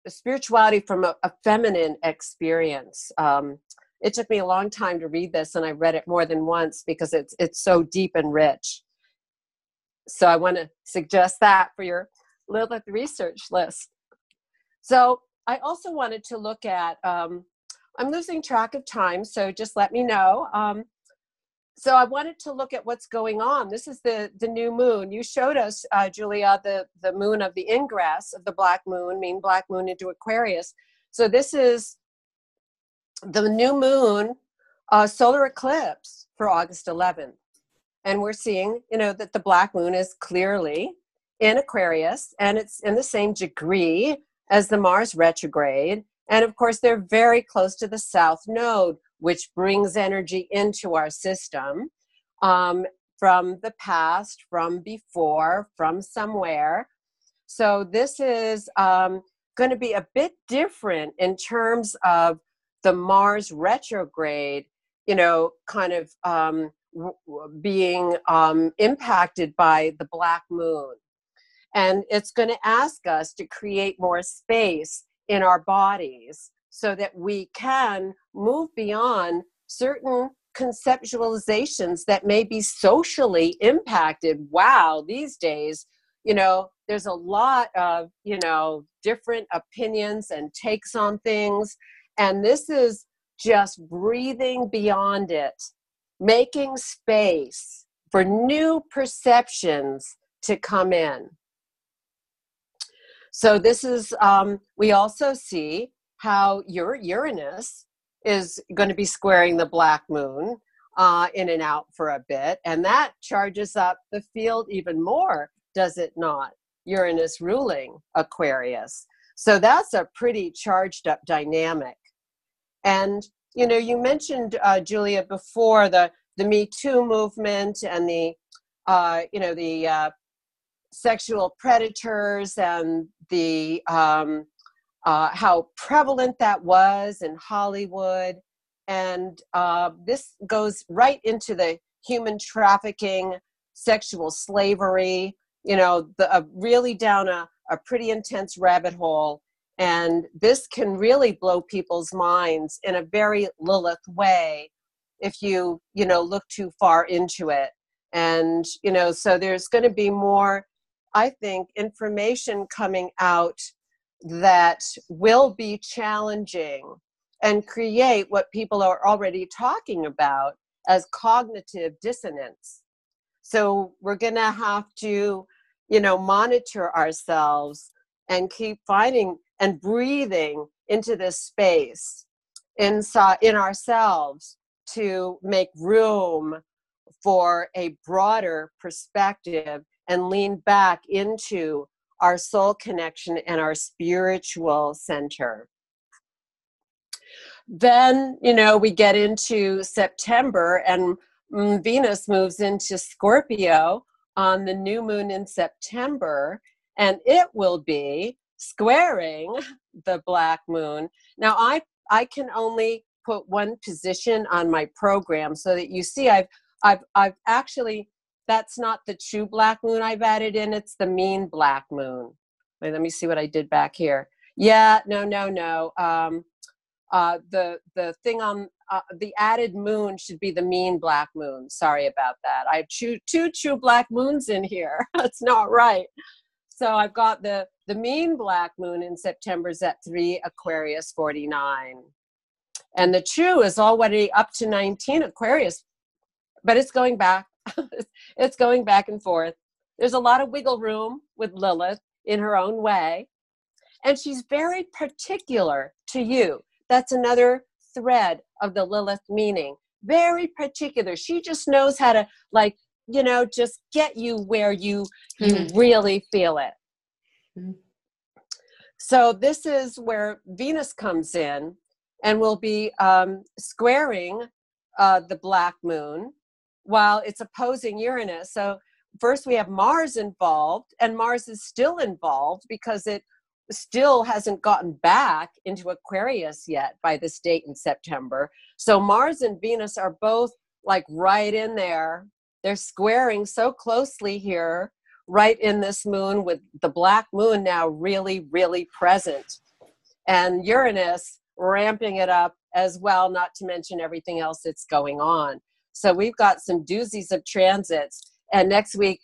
spirituality from a feminine experience. It took me a long time to read this, and I read it more than once because it's so deep and rich. So I want to suggest that for your Lilith research list. So I also wanted to look at, I'm losing track of time, so just let me know. So I wanted to look at what's going on. This is the new moon. You showed us, Julija, the moon of the ingress of the black moon, mean black moon into Aquarius. So this is the new moon solar eclipse for August 11th. And we're seeing, you know, that the black moon is clearly in Aquarius, and it's in the same degree as the Mars retrograde. And of course, they're very close to the South Node, which brings energy into our system from the past, from before, from somewhere. So this is going to be a bit different in terms of the Mars retrograde, you know, kind of being impacted by the black moon. And it's going to ask us to create more space in our bodies so that we can move beyond certain conceptualizations that may be socially impacted. Wow, these days, you know, there's a lot of, you know, different opinions and takes on things. And this is just breathing beyond it, making space for new perceptions to come in. So this is, we also see how your Uranus is going to be squaring the black moon in and out for a bit. And that charges up the field even more, does it not? Uranus ruling Aquarius. So that's a pretty charged up dynamic. And, you know, you mentioned, Julija, before the Me Too movement and the, you know, the sexual predators and the how prevalent that was in Hollywood. And this goes right into the human trafficking, sexual slavery, you know, really down a pretty intense rabbit hole. And this can really blow people's minds in a very Lilith way if you know, look too far into it. And, you know, so there's going to be more, I think, information coming out that will be challenging and create what people are already talking about as cognitive dissonance. So we're going to have to, monitor ourselves and keep finding and breathing into this space inside in ourselves to make room for a broader perspective and lean back into our soul connection and our spiritual center. Then, we get into September, and Venus moves into Scorpio on the new moon in September, and it will be squaring the black moon. Now, I can only put one position on my program so that you see I've actually, that's not the true black moon I've added in, it's the mean black moon. Wait, let me see what I did back here. Yeah, no. The thing on the added moon should be the mean black moon. Sorry about that. I have two true black moons in here. That's not right. So I've got the mean black moon in September is at 3 Aquarius 49. And the true is already up to 19 Aquarius, but it's going back. It's going back and forth. There's a lot of wiggle room with Lilith in her own way. And she's very particular to you. That's another thread of the Lilith meaning. Very particular. She just knows how to, just get you where you really feel it. So this is where Venus comes in and will be squaring the black moon while it's opposing Uranus. So first we have Mars involved, and Mars is still involved because it still hasn't gotten back into Aquarius yet by this date in September. So Mars and Venus are both right in there. They're squaring so closely here, right in this moon, with the black moon now really, really present. And Uranus ramping it up as well, not to mention everything else that's going on. So we've got some doozies of transits. And next week,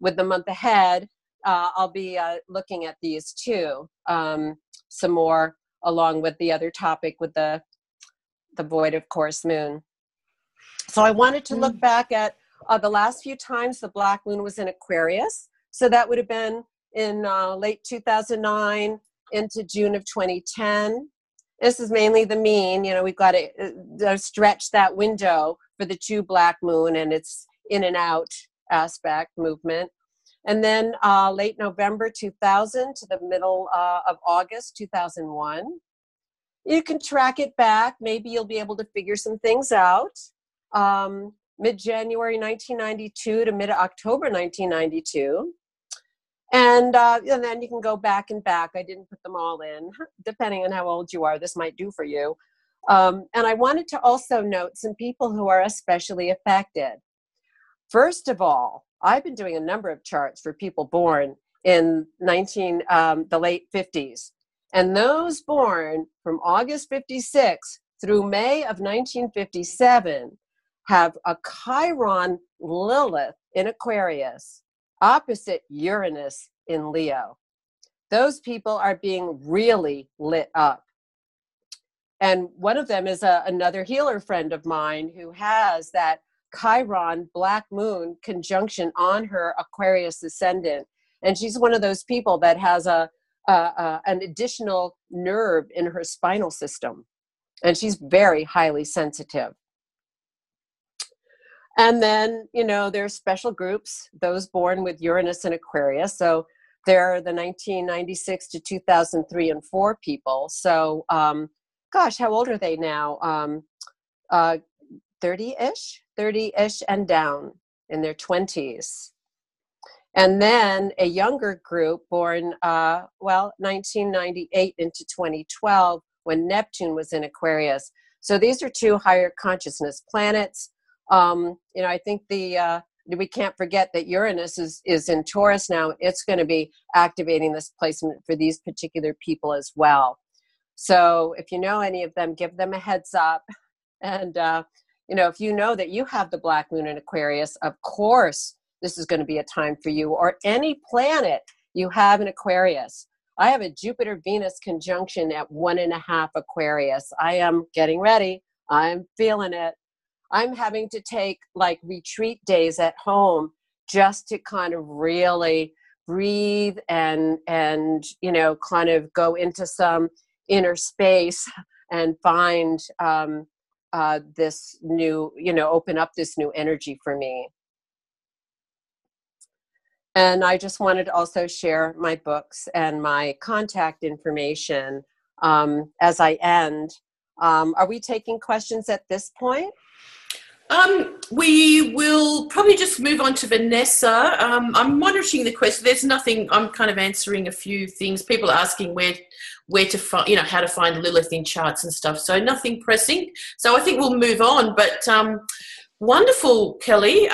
with the month ahead, I'll be looking at these too, some more, along with the other topic with the void of course moon. So I wanted to look back at the last few times the black moon was in Aquarius. So that would have been in late 2009 into June of 2010. This is mainly the mean. We've got to stretch that window for the true black moon and its in and out aspect movement. And then late November 2000 to the middle of August 2001. You can track it back. Maybe you'll be able to figure some things out. Mid-January 1992 to mid-October 1992. And then you can go back and back. I didn't put them all in. Depending on how old you are, this might do for you. And I wanted to also note some people who are especially affected. First of all, I've been doing a number of charts for people born in the late 50s. And those born from August 56 through May of 1957 have a Chiron Lilith in Aquarius opposite Uranus in Leo. Those people are being really lit up. And one of them is another healer friend of mine who has that Chiron black moon conjunction on her Aquarius ascendant. And she's one of those people that has an additional nerve in her spinal system. And she's very highly sensitive. And then, there's special groups, those born with Uranus and Aquarius. So they're the 1996 to 2003 and 4 people. So, gosh, how old are they now? 30-ish and down in their 20s. And then a younger group born, 1998 into 2012 when Neptune was in Aquarius. So these are 2 higher consciousness planets. I think we can't forget that Uranus is in Taurus now. It's going to be activating this placement for these particular people as well. So if you know any of them, give them a heads up. And, if you know that you have the black moon in Aquarius, of course, this is going to be a time for you, or any planet you have in Aquarius. I have a Jupiter-Venus conjunction at 1.5 Aquarius. I am getting ready. I'm feeling it. I'm having to take like retreat days at home just to kind of really breathe and you know, kind of go into some inner space and find this new, you know, open up this new energy for me. And I just wanted to also share my books and my contact information as I end. Are we taking questions at this point? We will probably just move on to Vanessa. I'm monitoring the question. There's nothing. I'm kind of answering a few things. People are asking where to find, you know, how to find Lilith in charts and stuff. So nothing pressing. So I think we'll move on. But wonderful, Kelley.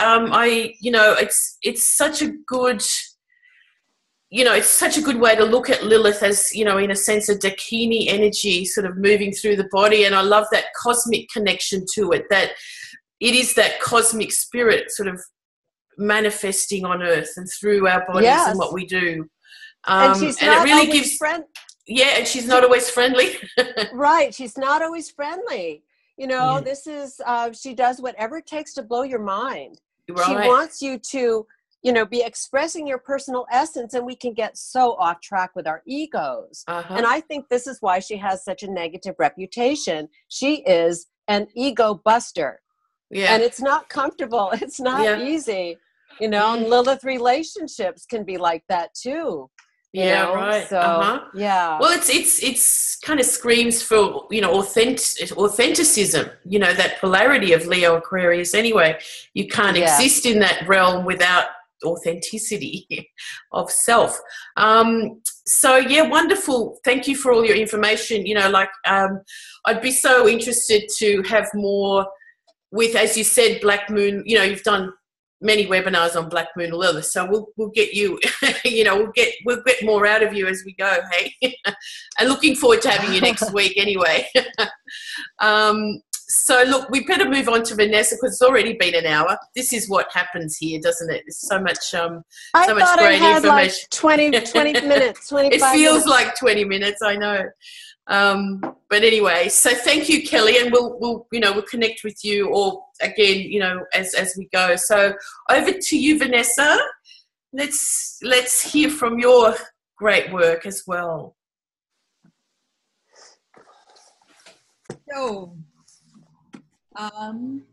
You know, it's such a good. You know, it's such a good way to look at Lilith as, you know, in a sense, a Dakini energy sort of moving through the body. And I love that cosmic connection to it, that it is that cosmic spirit sort of manifesting on earth and through our bodies and what we do. And she's not always friendly. Yeah, and she's not always friendly. Right. She's not always friendly. You know, this is, she does whatever it takes to blow your mind. Right. She wants you to, you know, be expressing your personal essence, and we can get so off track with our egos. And I think this is why she has such a negative reputation. She is an ego buster. Yeah. And it's not comfortable. It's not easy. You know, and Lilith relationships can be like that too. You know? Right. So, yeah. Well, it's kind of screams for, you know, authenticism, you know, that polarity of Leo Aquarius anyway. You can't exist in that realm without authenticity of self. So yeah, wonderful. Thank you for all your information. You know, like I'd be so interested to have more with, as you said, Black Moon. You know, you've done many webinars on Black Moon Lilith, so we'll get you. You know, we'll get more out of you as we go. Hey, and looking forward to having you next week. Anyway. So look, we better move on to Vanessa because it's already been an hour. This is what happens here, doesn't it? There's so much great information. Like 20 minutes, 25 It feels minutes. like 20 minutes, I know. But anyway, so thank you, Kelley, and we'll connect with you or again, you know, as we go. So over to you, Vanessa. Let's hear from your great work as well. So I'll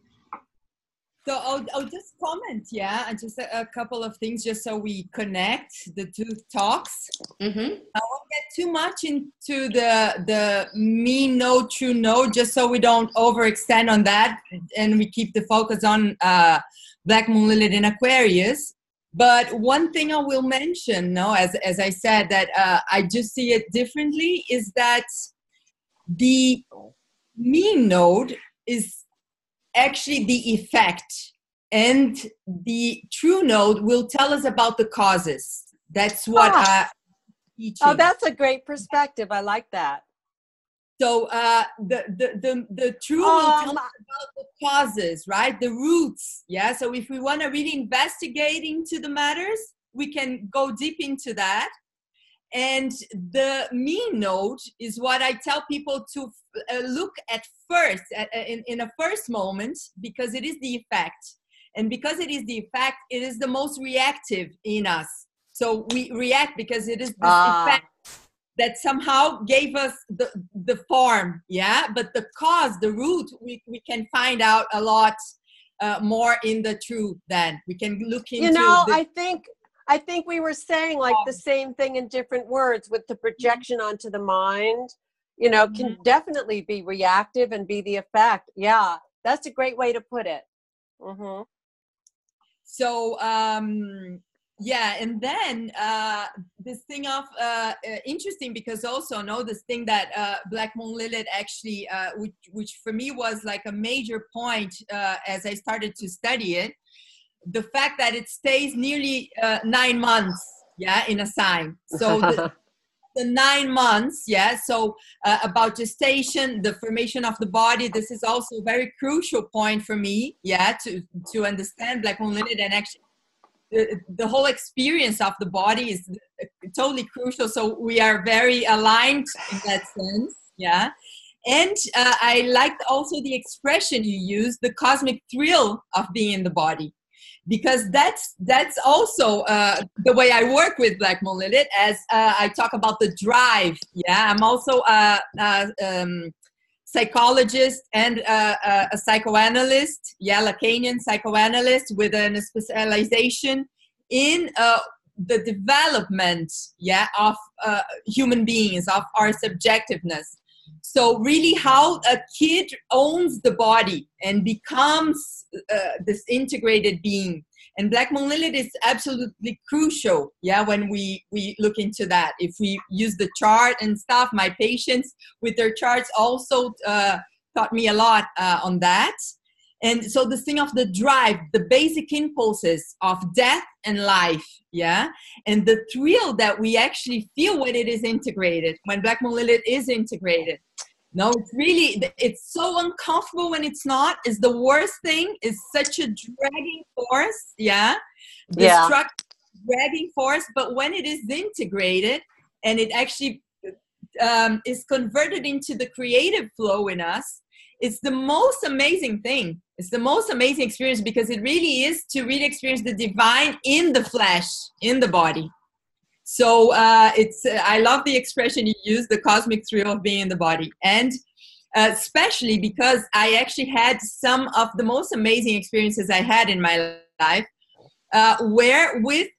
just comment, and just a couple of things just so we connect the two talks. I won't get too much into the mean node, true node, just so we don't overextend on that and we keep the focus on Black Moon Lilith in Aquarius. But one thing I will mention, as I said, that I just see it differently, is that the mean node is actually the effect, and the true node will tell us about the causes. That's what Oh, that's a great perspective. I like that. So the true will tell us about the causes, right? The roots. Yeah. So if we want to really investigate into the matters, we can go deep into that. And the mean node is what I tell people to look at first, in a first moment, because it is the effect. And because it is the effect, it is the most reactive in us. So we react because it is this effect that somehow gave us the form, But the cause, the root, we can find out a lot more in the truth then. We can look into I think we were saying like the same thing in different words with the projection onto the mind, you know, can definitely be reactive and be the effect. Yeah, that's a great way to put it. So, and then this thing of interesting, because also this thing that Black Moon Lilith actually, which for me was like a major point as I started to study it, the fact that it stays nearly 9 months, in a sign. So the 9 months, so about gestation, the formation of the body, this is also a very crucial point for me, to understand Black Moon Lilith, and actually the whole experience of the body is totally crucial. So we are very aligned in that sense. Yeah. And I liked also the expression you used, the cosmic thrill of being in the body, because that's also the way I work with Black Moon Lilith, as I talk about the drive. Yeah, I'm also a psychologist and a psychoanalyst. Yeah, Lacanian psychoanalyst with a specialization in the development, yeah, of human beings, of our subjectiveness. So really how a kid owns the body and becomes this integrated being. And Black Moon Lilith is absolutely crucial, yeah, when we look into that. If we use the chart and stuff, my patients with their charts also taught me a lot on that. And so this thing of the drive, the basic impulses of death and life, yeah, and the thrill that we actually feel when it is integrated, when Black Moon Lilith is integrated. No, it's really, it's so uncomfortable when it's not. It's the worst thing. It's such a dragging force, yeah, destructive dragging force. But when it is integrated and it actually is converted into the creative flow in us, it's the most amazing thing. It's the most amazing experience, because it really is to really experience the divine in the flesh, in the body. So I love the expression you use, the cosmic thrill of being in the body. And especially because I actually had some of the most amazing experiences I had in my life, where with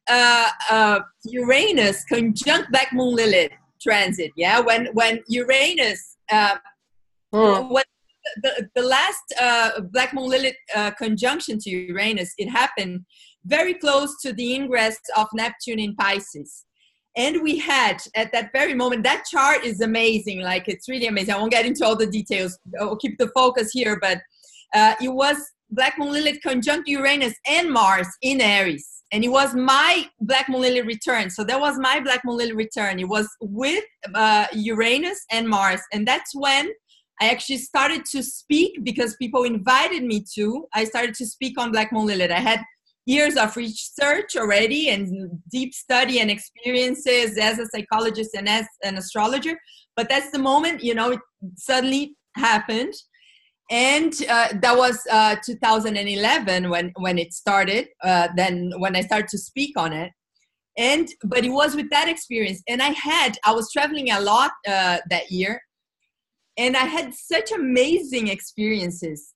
Uranus conjunct Black Moon Lilith transit. Yeah, when Uranus, when the last Black Moon Lilith conjunction to Uranus, it happened very close to the ingress of Neptune in Pisces. And we had, at that very moment, that chart is amazing. Like, it's really amazing. I won't get into all the details. I'll keep the focus here. But it was Black Moon Lilith conjunct Uranus and Mars in Aries. And it was my Black Moon Lilith return. So that was my Black Moon Lilith return. It was with Uranus and Mars. And that's when I actually started to speak, because people invited me to. I started to speak on Black Moon Lilith. I had years of research already and deep study and experiences as a psychologist and as an astrologer. But that's the moment, you know, it suddenly happened. And that was 2011 when it started, then when I started to speak on it. But it was with that experience. And I was traveling a lot that year. And I had such amazing experiences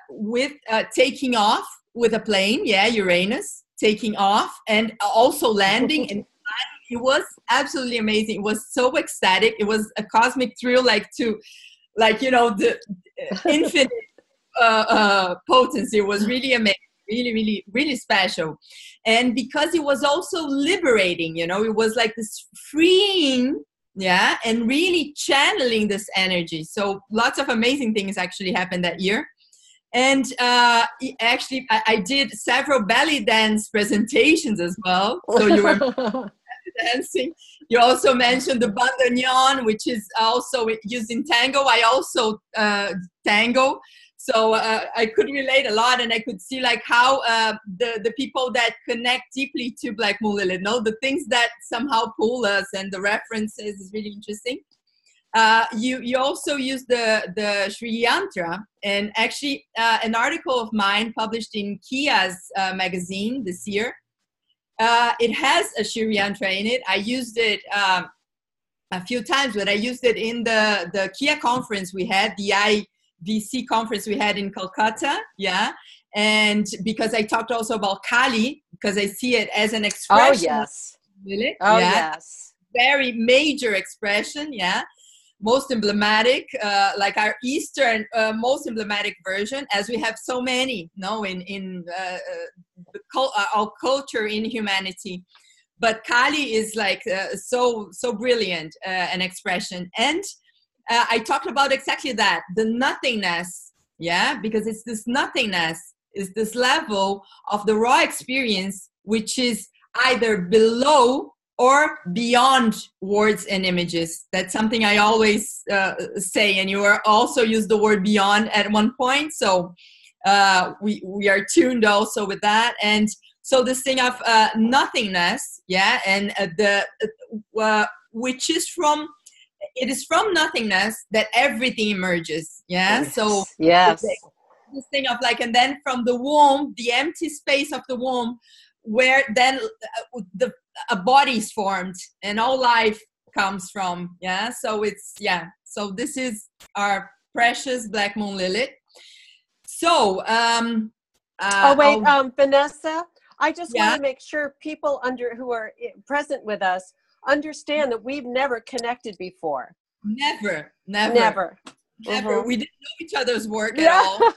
with taking off with a plane, yeah, Uranus, taking off and also landing. And it was absolutely amazing. It was so ecstatic. It was a cosmic thrill, you know, the infinite potency. It was really amazing, really, really, really special. And because it was also liberating, you know, it was like this freeing, yeah, and really channeling this energy. So lots of amazing things actually happened that year. And actually, I did several belly dance presentations as well. So you were dancing. You also mentioned the bandoneon, which is also used in tango. I also tango. So I could relate a lot, and I could see like how the people that connect deeply to Black Moon Lilith, know the things that somehow pull us, and the references is really interesting. You also use the Sri Yantra, and actually an article of mine published in Kia's magazine this year. It has a Sri Yantra in it. I used it a few times, but I used it in the Kia conference we had, the IVC conference we had in Kolkata, yeah. And because I talked also about Kali, because I see it as an expression. Oh, yes. Lilith, oh, yeah. yes. Very major expression, yeah. Most emblematic, like our Eastern most emblematic version, as we have so many, in our culture in humanity. But Kali is like so brilliant an expression. And I talked about exactly that, the nothingness, yeah, because it's this nothingness, is this level of the raw experience, which is either below or beyond words and images. That's something I always say, and you are also used the word beyond at one point. So we are tuned also with that. And so this thing of nothingness, yeah, and which is from, it is from nothingness that everything emerges. Yeah. Yes. So yes, this thing of like, and then from the womb, the empty space of the womb, where then a body is formed and all life comes from. Yeah. So it's, yeah. So this is our precious Black Moon Lilith. So, Vanessa, I just want to make sure people who are present with us understand that we've never connected before. Never. Mm-hmm. We didn't know each other's work at all.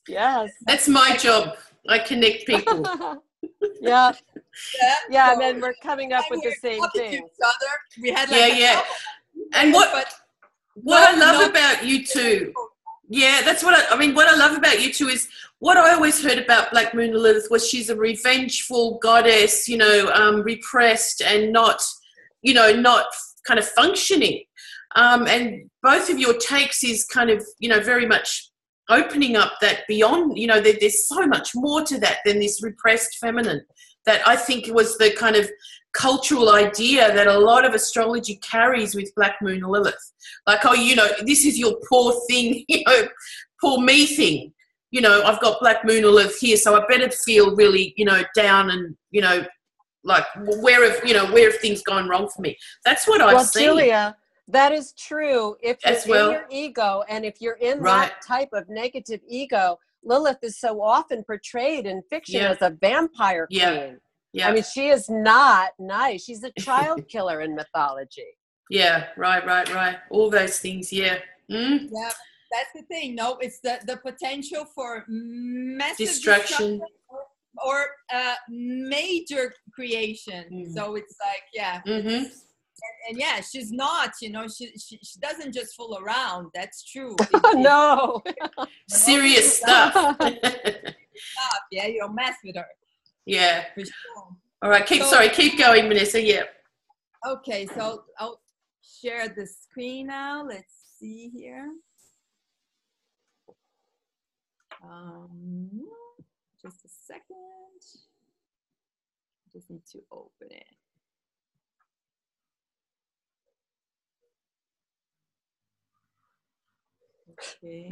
Yes. That's my job. I connect people. Yeah. So, and then we're coming up with the same thing. We had And what I love about you two, that's what what I love about you two is what I always heard about Black Moon Lilith was she's a revengeful goddess, repressed and not kind of functioning. And both of your takes is kind of, very much opening up that beyond, there's so much more to that than this repressed feminine that I think was the kind of cultural idea that a lot of astrology carries with Black Moon Lilith. Like, this is your poor thing, poor me thing. I've got Black Moon Lilith here, so I better feel really, down and, like where have things gone wrong for me? That's what I've seen. Julia, that is true. If you're in your ego and if you're in that type of negative ego, Lilith is so often portrayed in fiction as a vampire queen. Yeah. I mean, she is not nice. She's a child killer in mythology. Yeah, right. All those things, Yeah, that's the thing. No, it's the potential for massive destruction or major creation. So it's like, Mm-hmm. And she's not, she doesn't just fool around. That's true. No. Serious stuff. Yeah, you don't mess with her. Yeah. For sure. All right, keep going, Vanessa. Yeah. Okay, so I'll share the screen now. Let's see here. Just a second. Just need to open it. Okay.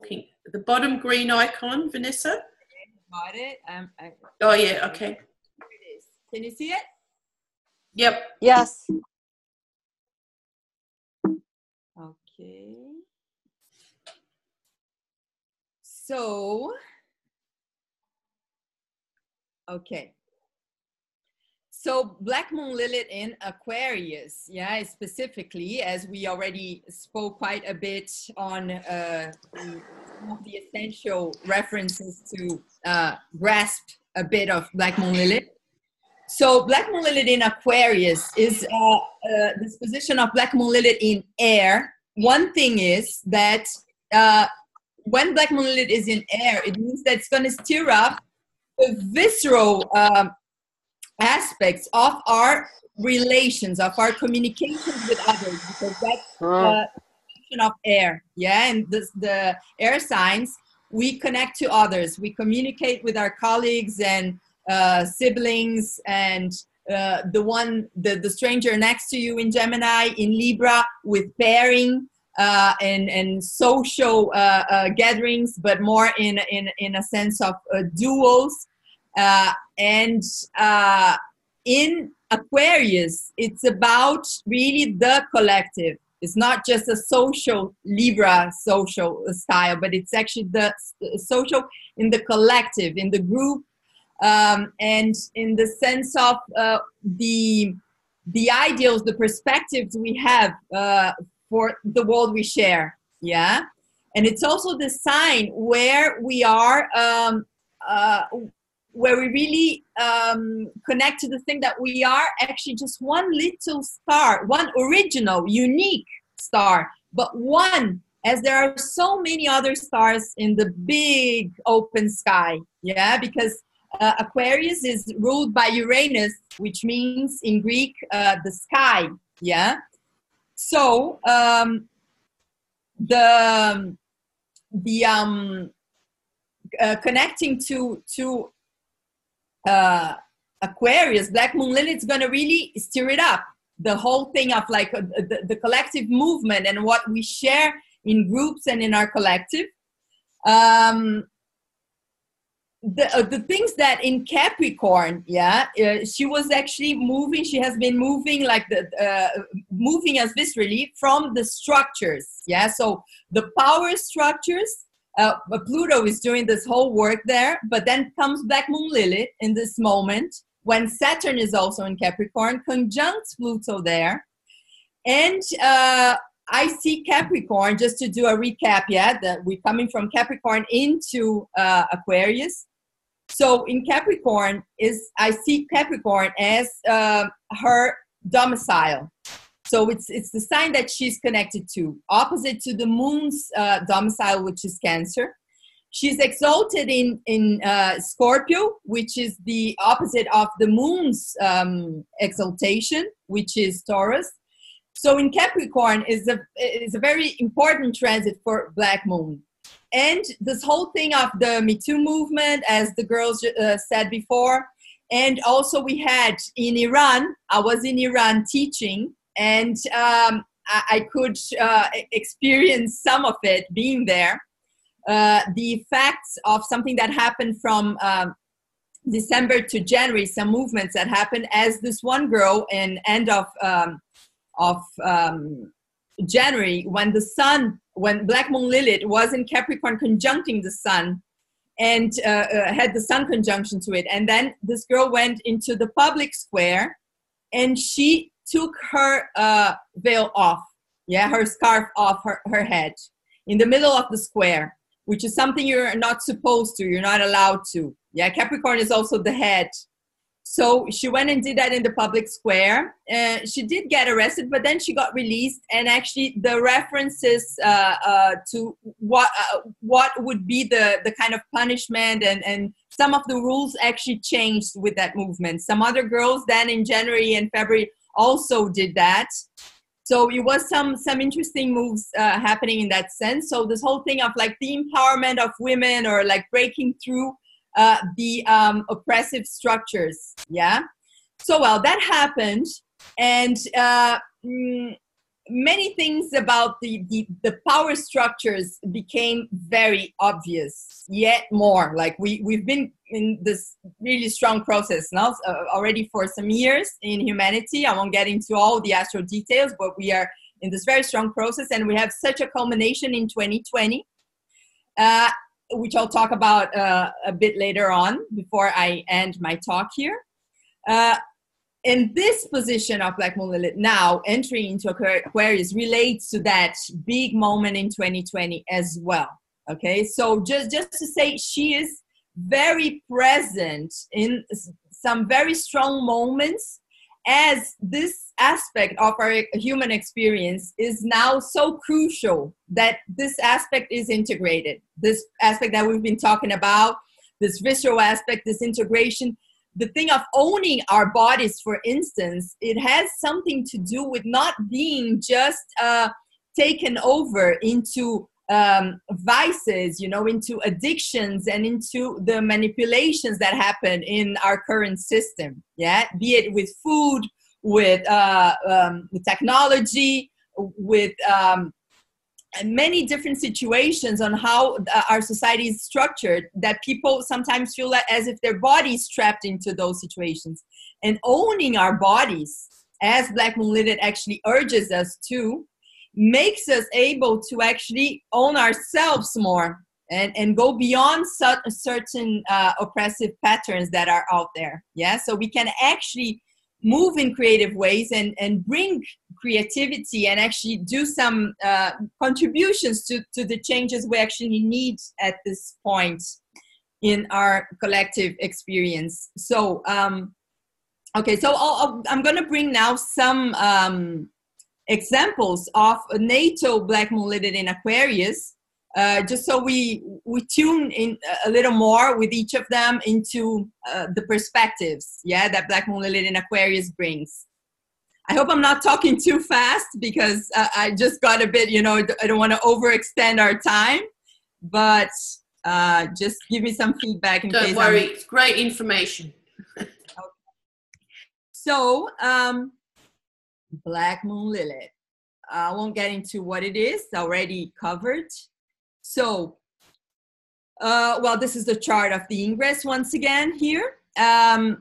Pink. The bottom green icon, Vanessa. Got it. Oh yeah. Okay. Here it is. Can you see it? Yep. Yes. Okay. So. Okay. So Black Moon Lilith in Aquarius, specifically, as we already spoke quite a bit on some of the essential references to grasp a bit of Black Moon Lilith. So Black Moon Lilith in Aquarius is this position of Black Moon Lilith in air. One thing is that when Black Moon Lilith is in air, it means that it's going to stir up the visceral aspects of our relations, of our communications with others, because that's the function of air. And the air signs, we connect to others, we communicate with our colleagues and siblings, and the stranger next to you in Gemini, in Libra, with pairing and social gatherings, but more in a sense of duels. And in Aquarius, it's about really the collective. It's not just a social Libra social style, but it's actually the social in the collective, in the group, and in the sense of the ideals, the perspectives we have for the world we share. Yeah, and it's also the sign where we are. Where we really connect to the thing that we are actually just one little star, one original, unique star, but one, as there are so many other stars in the big open sky. Because Aquarius is ruled by Uranus, which means in Greek, the sky. So connecting to Aquarius, Black Moon Lilith is going to really stir it up. The whole thing of like the collective movement and what we share in groups and in our collective. The things that in Capricorn, she was actually moving. She has been moving like moving us viscerally from the structures. So the power structures. Pluto is doing this whole work there, but then comes Black Moon Lilith in this moment when Saturn is also in Capricorn, conjunct Pluto there, and I see Capricorn, just to do a recap, that we're coming from Capricorn into Aquarius. So in Capricorn, I see Capricorn as her domicile. So it's the sign that she's connected to, opposite to the moon's domicile, which is Cancer. She's exalted in Scorpio, which is the opposite of the moon's exaltation, which is Taurus. So in Capricorn is a very important transit for Black Moon. And this whole thing of the Me Too movement, as the girls said before, and also we had in Iran, I was in Iran teaching, and I could experience some of it being there. The effects of something that happened from December to January, some movements that happened, as this one girl in end of January, when the sun, when Black Moon Lilith was in Capricorn conjuncting the sun and had the sun conjunction to it. And then this girl went into the public square and she took her veil off, her scarf off her head in the middle of the square, which is something you're not supposed to, you're not allowed to. Capricorn is also the head. So she went and did that in the public square. She did get arrested, but then she got released. And actually the references to what would be the kind of punishment and some of the rules actually changed with that movement. Some other girls then in January and February also did that. So it was some interesting moves happening in that sense. So this whole thing of like the empowerment of women, or like breaking through the oppressive structures. So well, that happened, and many things about the power structures became very obvious yet more. Like we've been in this really strong process now already for some years in humanity. I won't get into all the astral details, but we are in this very strong process, and we have such a culmination in 2020, which I'll talk about a bit later on before I end my talk here. In this position of Black Moon Lilith now entering into Aquarius relates to that big moment in 2020 as well. Okay, so just to say, she is very present in some very strong moments, as this aspect of our human experience is now so crucial that this aspect is integrated. This aspect that we've been talking about, this visceral aspect, this integration, the thing of owning our bodies, for instance, it has something to do with not being just taken over into vices, into addictions and into the manipulations that happen in our current system. Be it with food, with technology, with many different situations on how our society is structured, that people sometimes feel like as if their body is trapped into those situations. And owning our bodies, as Black Moon Lilith actually urges us to, makes us able to actually own ourselves more and go beyond certain oppressive patterns that are out there. So we can actually move in creative ways and bring creativity and actually do some contributions to the changes we actually need at this point in our collective experience. So, okay, so I'm going to bring now some examples of natal Black Moon Lilith in Aquarius, just so we tune in a little more with each of them into the perspectives, that Black Moon Lilith in Aquarius brings. I hope I'm not talking too fast, because I just got a bit, I don't want to overextend our time, but just give me some feedback. Don't worry, it's great information. So, Black Moon Lilith. I won't get into what it is, already covered. So, well, this is the chart of the ingress once again here. And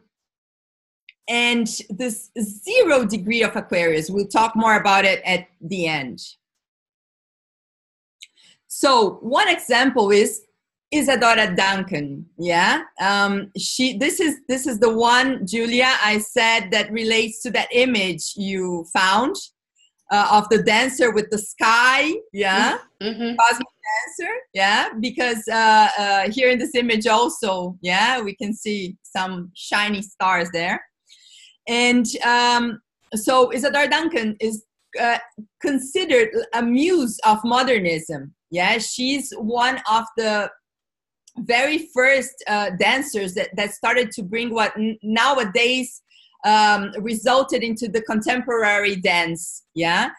this 0 degree of Aquarius, we'll talk more about it at the end. So one example is Isadora Duncan. Yeah, this is the one, Julia, I said that relates to that image you found of the dancer with the sky. Yeah, cosmic dancer. Yeah, because here in this image also, yeah, we can see some shiny stars there. And so Isadora Duncan is considered a muse of modernism. Yeah, she's one of the very first dancers that started to bring what nowadays resulted into the contemporary dance. Yeah,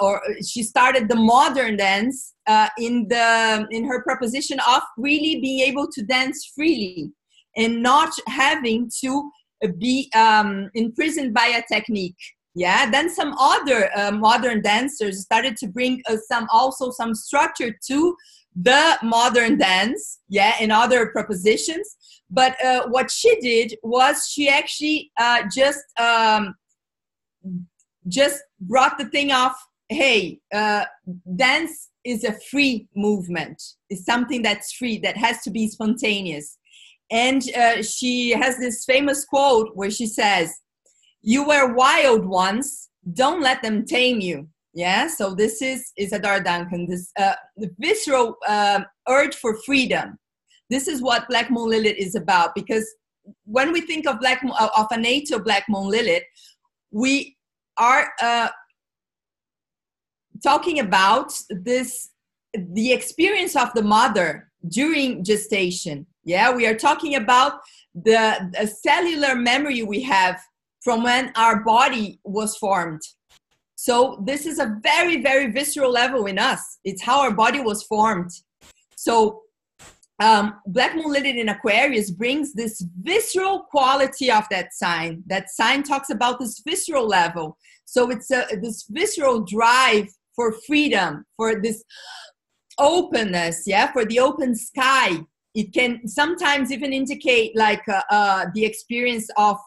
or she started the modern dance in her proposition of really being able to dance freely and not having to be imprisoned by a technique. Yeah, then some other modern dancers started to bring some structure to the modern dance, yeah, and other propositions. But what she did was she actually just brought the thing off. Hey, dance is a free movement. It's something that's free, that has to be spontaneous. And she has this famous quote where she says, "You were wild once, don't let them tame you." Yeah, so this is Isadora Duncan, this the visceral urge for freedom. This is what Black Moon Lilith is about, because when we think of a natal Black Moon Lilith, we are talking about the experience of the mother during gestation. Yeah, we are talking about the cellular memory we have from when our body was formed. So this is a very, very visceral level in us. It's how our body was formed. So Black Moon Lilith in Aquarius brings this visceral quality of that sign. That sign talks about this visceral level. So it's this visceral drive for freedom, for this openness, yeah, for the open sky. It can sometimes even indicate like the experience of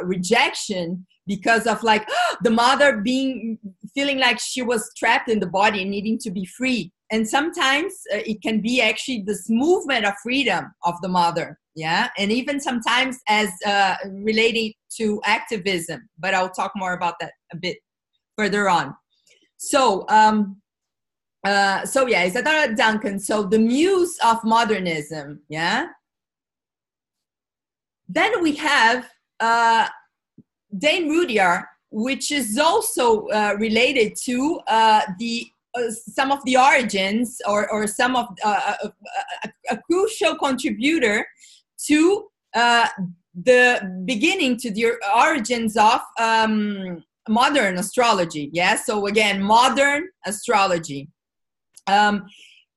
rejection, because of like the mother feeling like she was trapped in the body and needing to be free. And sometimes it can be actually this movement of freedom of the mother, yeah, and even sometimes as related to activism. But I'll talk more about that a bit further on. So. So yeah, Isadora Duncan, so the muse of modernism, yeah? Then we have Dane Rudyard, which is also related to some of the origins or some of a crucial contributor to the beginning, to the origins of modern astrology, yeah? So again, modern astrology.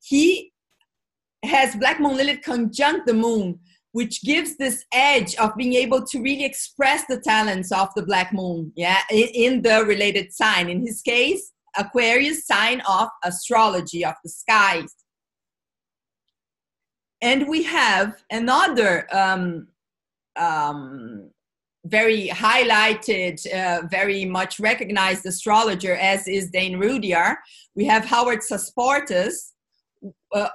He has Black Moon Lilith conjunct the moon, which gives this edge of being able to really express the talents of the Black Moon, yeah, in the related sign. In his case, Aquarius, sign of astrology, of the skies. And we have another very highlighted, very much recognized astrologer, as is Dane Rudyard. We have Howard Sasportas,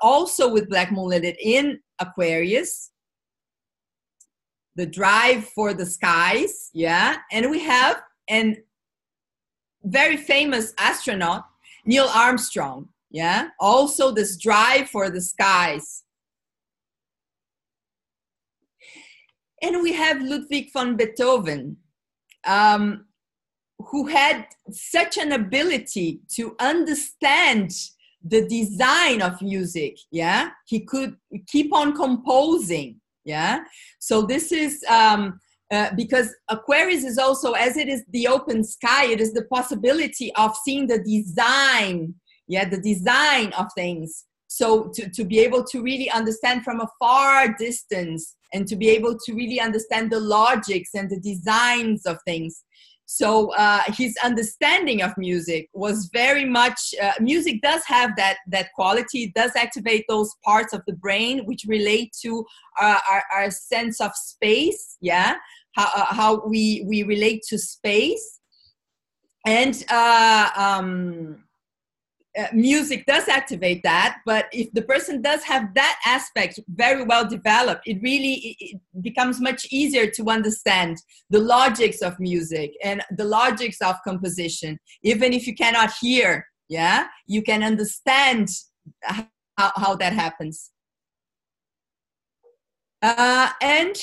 also with Black Moon Lilith in Aquarius, the drive for the skies, yeah. And we have a very famous astronaut, Neil Armstrong, yeah, also this drive for the skies. And we have Ludwig van Beethoven, who had such an ability to understand the design of music, yeah? He could keep on composing, yeah? So this is, because Aquarius is also, as it is the open sky, it is the possibility of seeing the design, yeah, the design of things, So to be able to really understand from a far distance and to be able to really understand the logics and the designs of things. So his understanding of music was very much, music does have that quality. It does activate those parts of the brain which relate to our sense of space, yeah, how we relate to space. And music does activate that, but if the person does have that aspect very well developed, it becomes much easier to understand the logics of music and the logics of composition. Even if you cannot hear, yeah, you can understand how that happens. And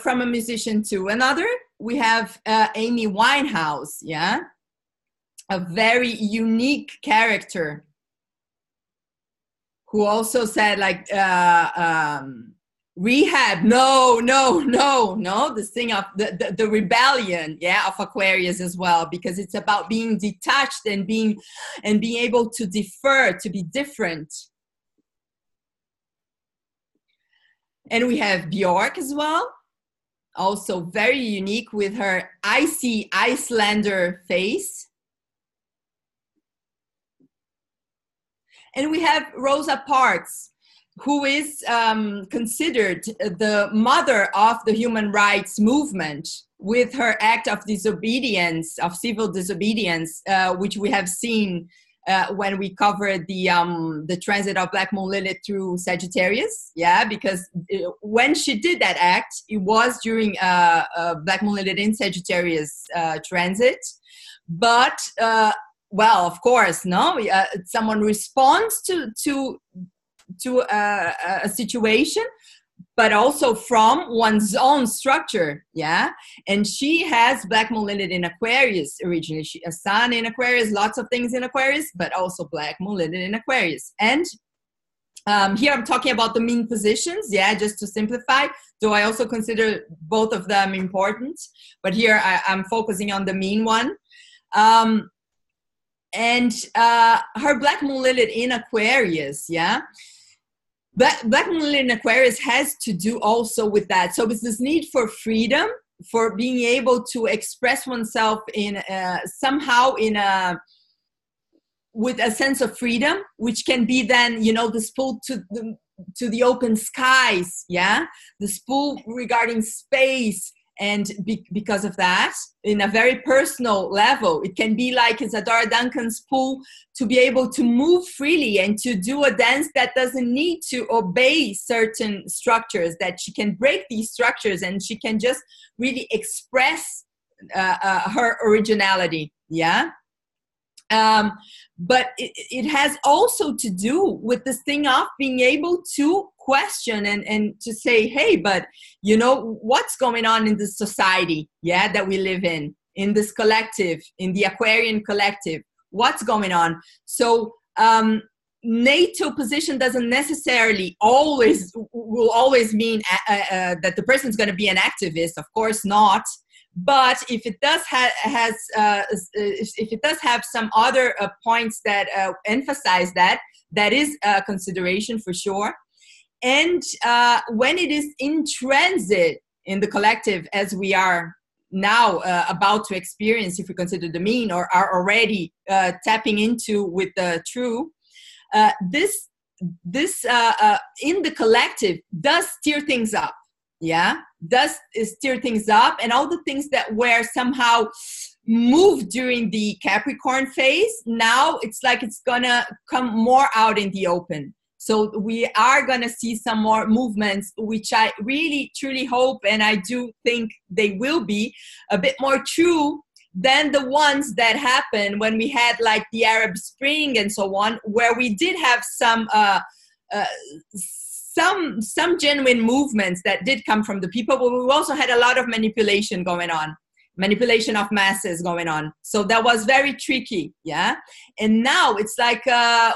from a musician to another, we have Amy Winehouse, yeah, a very unique character who also said like rehab, no, this thing of the rebellion, yeah, of Aquarius as well, because it's about being detached and being able to defer, to be different. And we have Björk as well, also very unique with her icy Icelander face. And we have Rosa Parks, who is considered the mother of the human rights movement with her act of disobedience, of civil disobedience, which we have seen when we covered the transit of Black Moon Lilith through Sagittarius. Yeah, because when she did that act, it was during Black Moon Lilith in Sagittarius transit. But well, of course, no. Someone responds to a situation, but also from one's own structure, yeah. And she has Black Moon Lilith in Aquarius originally. A Sun in Aquarius, lots of things in Aquarius, but also Black Moon Lilith in Aquarius. And here I'm talking about the mean positions, yeah, just to simplify. Though I also consider both of them important, but here I'm focusing on the mean one. And her Black Moon Lilith in Aquarius, yeah. Black Moon Lilith in Aquarius has to do also with that. So it's this need for freedom, for being able to express oneself in somehow with a sense of freedom, which can be then, you know, this pull to the open skies, yeah. This pull regarding space. And because of that, in a very personal level, it can be like Isadora Duncan's pull to be able to move freely and to do a dance that doesn't need to obey certain structures, that she can break these structures and she can just really express her originality, yeah? But it has also to do with this thing of being able to question and to say, hey, but you know, what's going on in this society, yeah, that we live in this collective, in the Aquarian collective, what's going on? So NATO position doesn't necessarily will always mean that the person's going to be an activist, of course not. But if it does if it does have some other points that emphasize that is a consideration for sure. And when it is in transit in the collective, as we are now about to experience, if we consider the mean or are already tapping into with the true, this in the collective does steer things up. Yeah, does steer things up, and all the things that were somehow moved during the Capricorn phase, now it's like it's gonna come more out in the open. So we are gonna see some more movements, which I really truly hope, and I do think they will be a bit more true than the ones that happened when we had like the Arab Spring and so on, where we did have some genuine movements that did come from the people, but we also had a lot of manipulation going on, manipulation of masses going on. So that was very tricky, yeah? And now it's like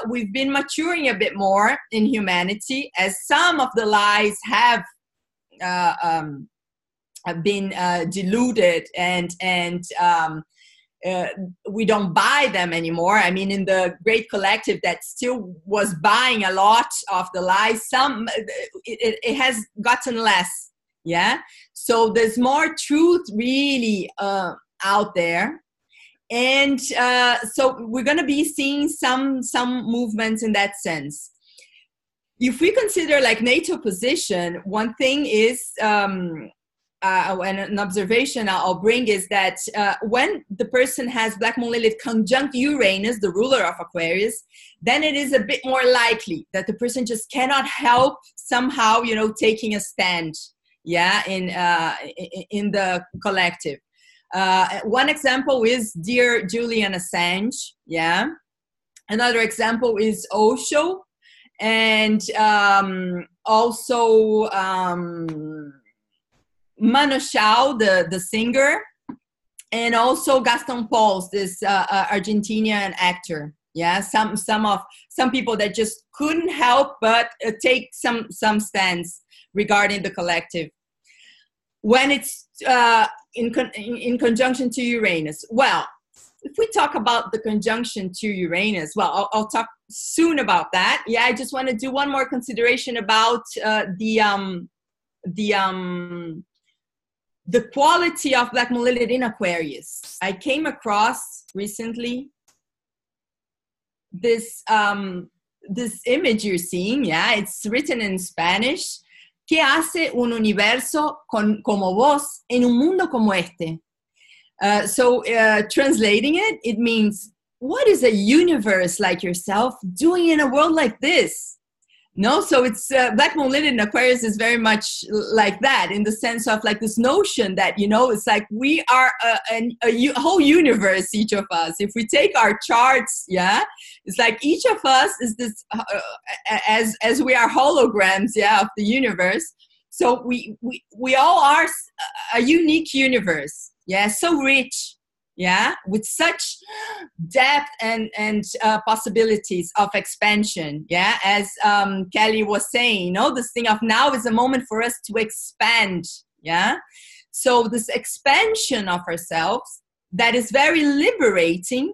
we've been maturing a bit more in humanity, as some of the lies have been diluted and we don't buy them anymore. I mean, in the great collective that still was buying a lot of the lies, it has gotten less. Yeah. So there's more truth really out there. And so we're going to be seeing some movements in that sense. If we consider like natal position, one thing is, and an observation I'll bring is that when the person has Black Moon Lilith conjunct Uranus, the ruler of Aquarius, then it is a bit more likely that the person just cannot help somehow, you know, taking a stand, yeah, in the collective. One example is dear Julian Assange, yeah. Another example is Osho, and also Manu Chao, the singer, and also Gaston Pauls, this Argentinian actor. Yeah, some people that just couldn't help but take some stands regarding the collective when it's in conjunction to Uranus. Well, if we talk about the conjunction to Uranus, well, I'll talk soon about that. Yeah, I just want to do one more consideration about the quality of Black Moon Lilith in Aquarius. I came across recently this image you're seeing. Yeah, it's written in Spanish. ¿Qué hace un universo como vos en un mundo como este? So translating it, it means, what is a universe like yourself doing in a world like this? No, so it's Black Moon Lilith in Aquarius is very much like that, in the sense of like this notion that, you know, it's like we are a whole universe, each of us. If we take our charts, yeah, it's like each of us is this, as we are holograms, yeah, of the universe. So we all are a unique universe, yeah, so rich. Yeah, with such depth and possibilities of expansion. Yeah, as Kelley was saying, you know, this thing of now is a moment for us to expand. Yeah, so this expansion of ourselves that is very liberating,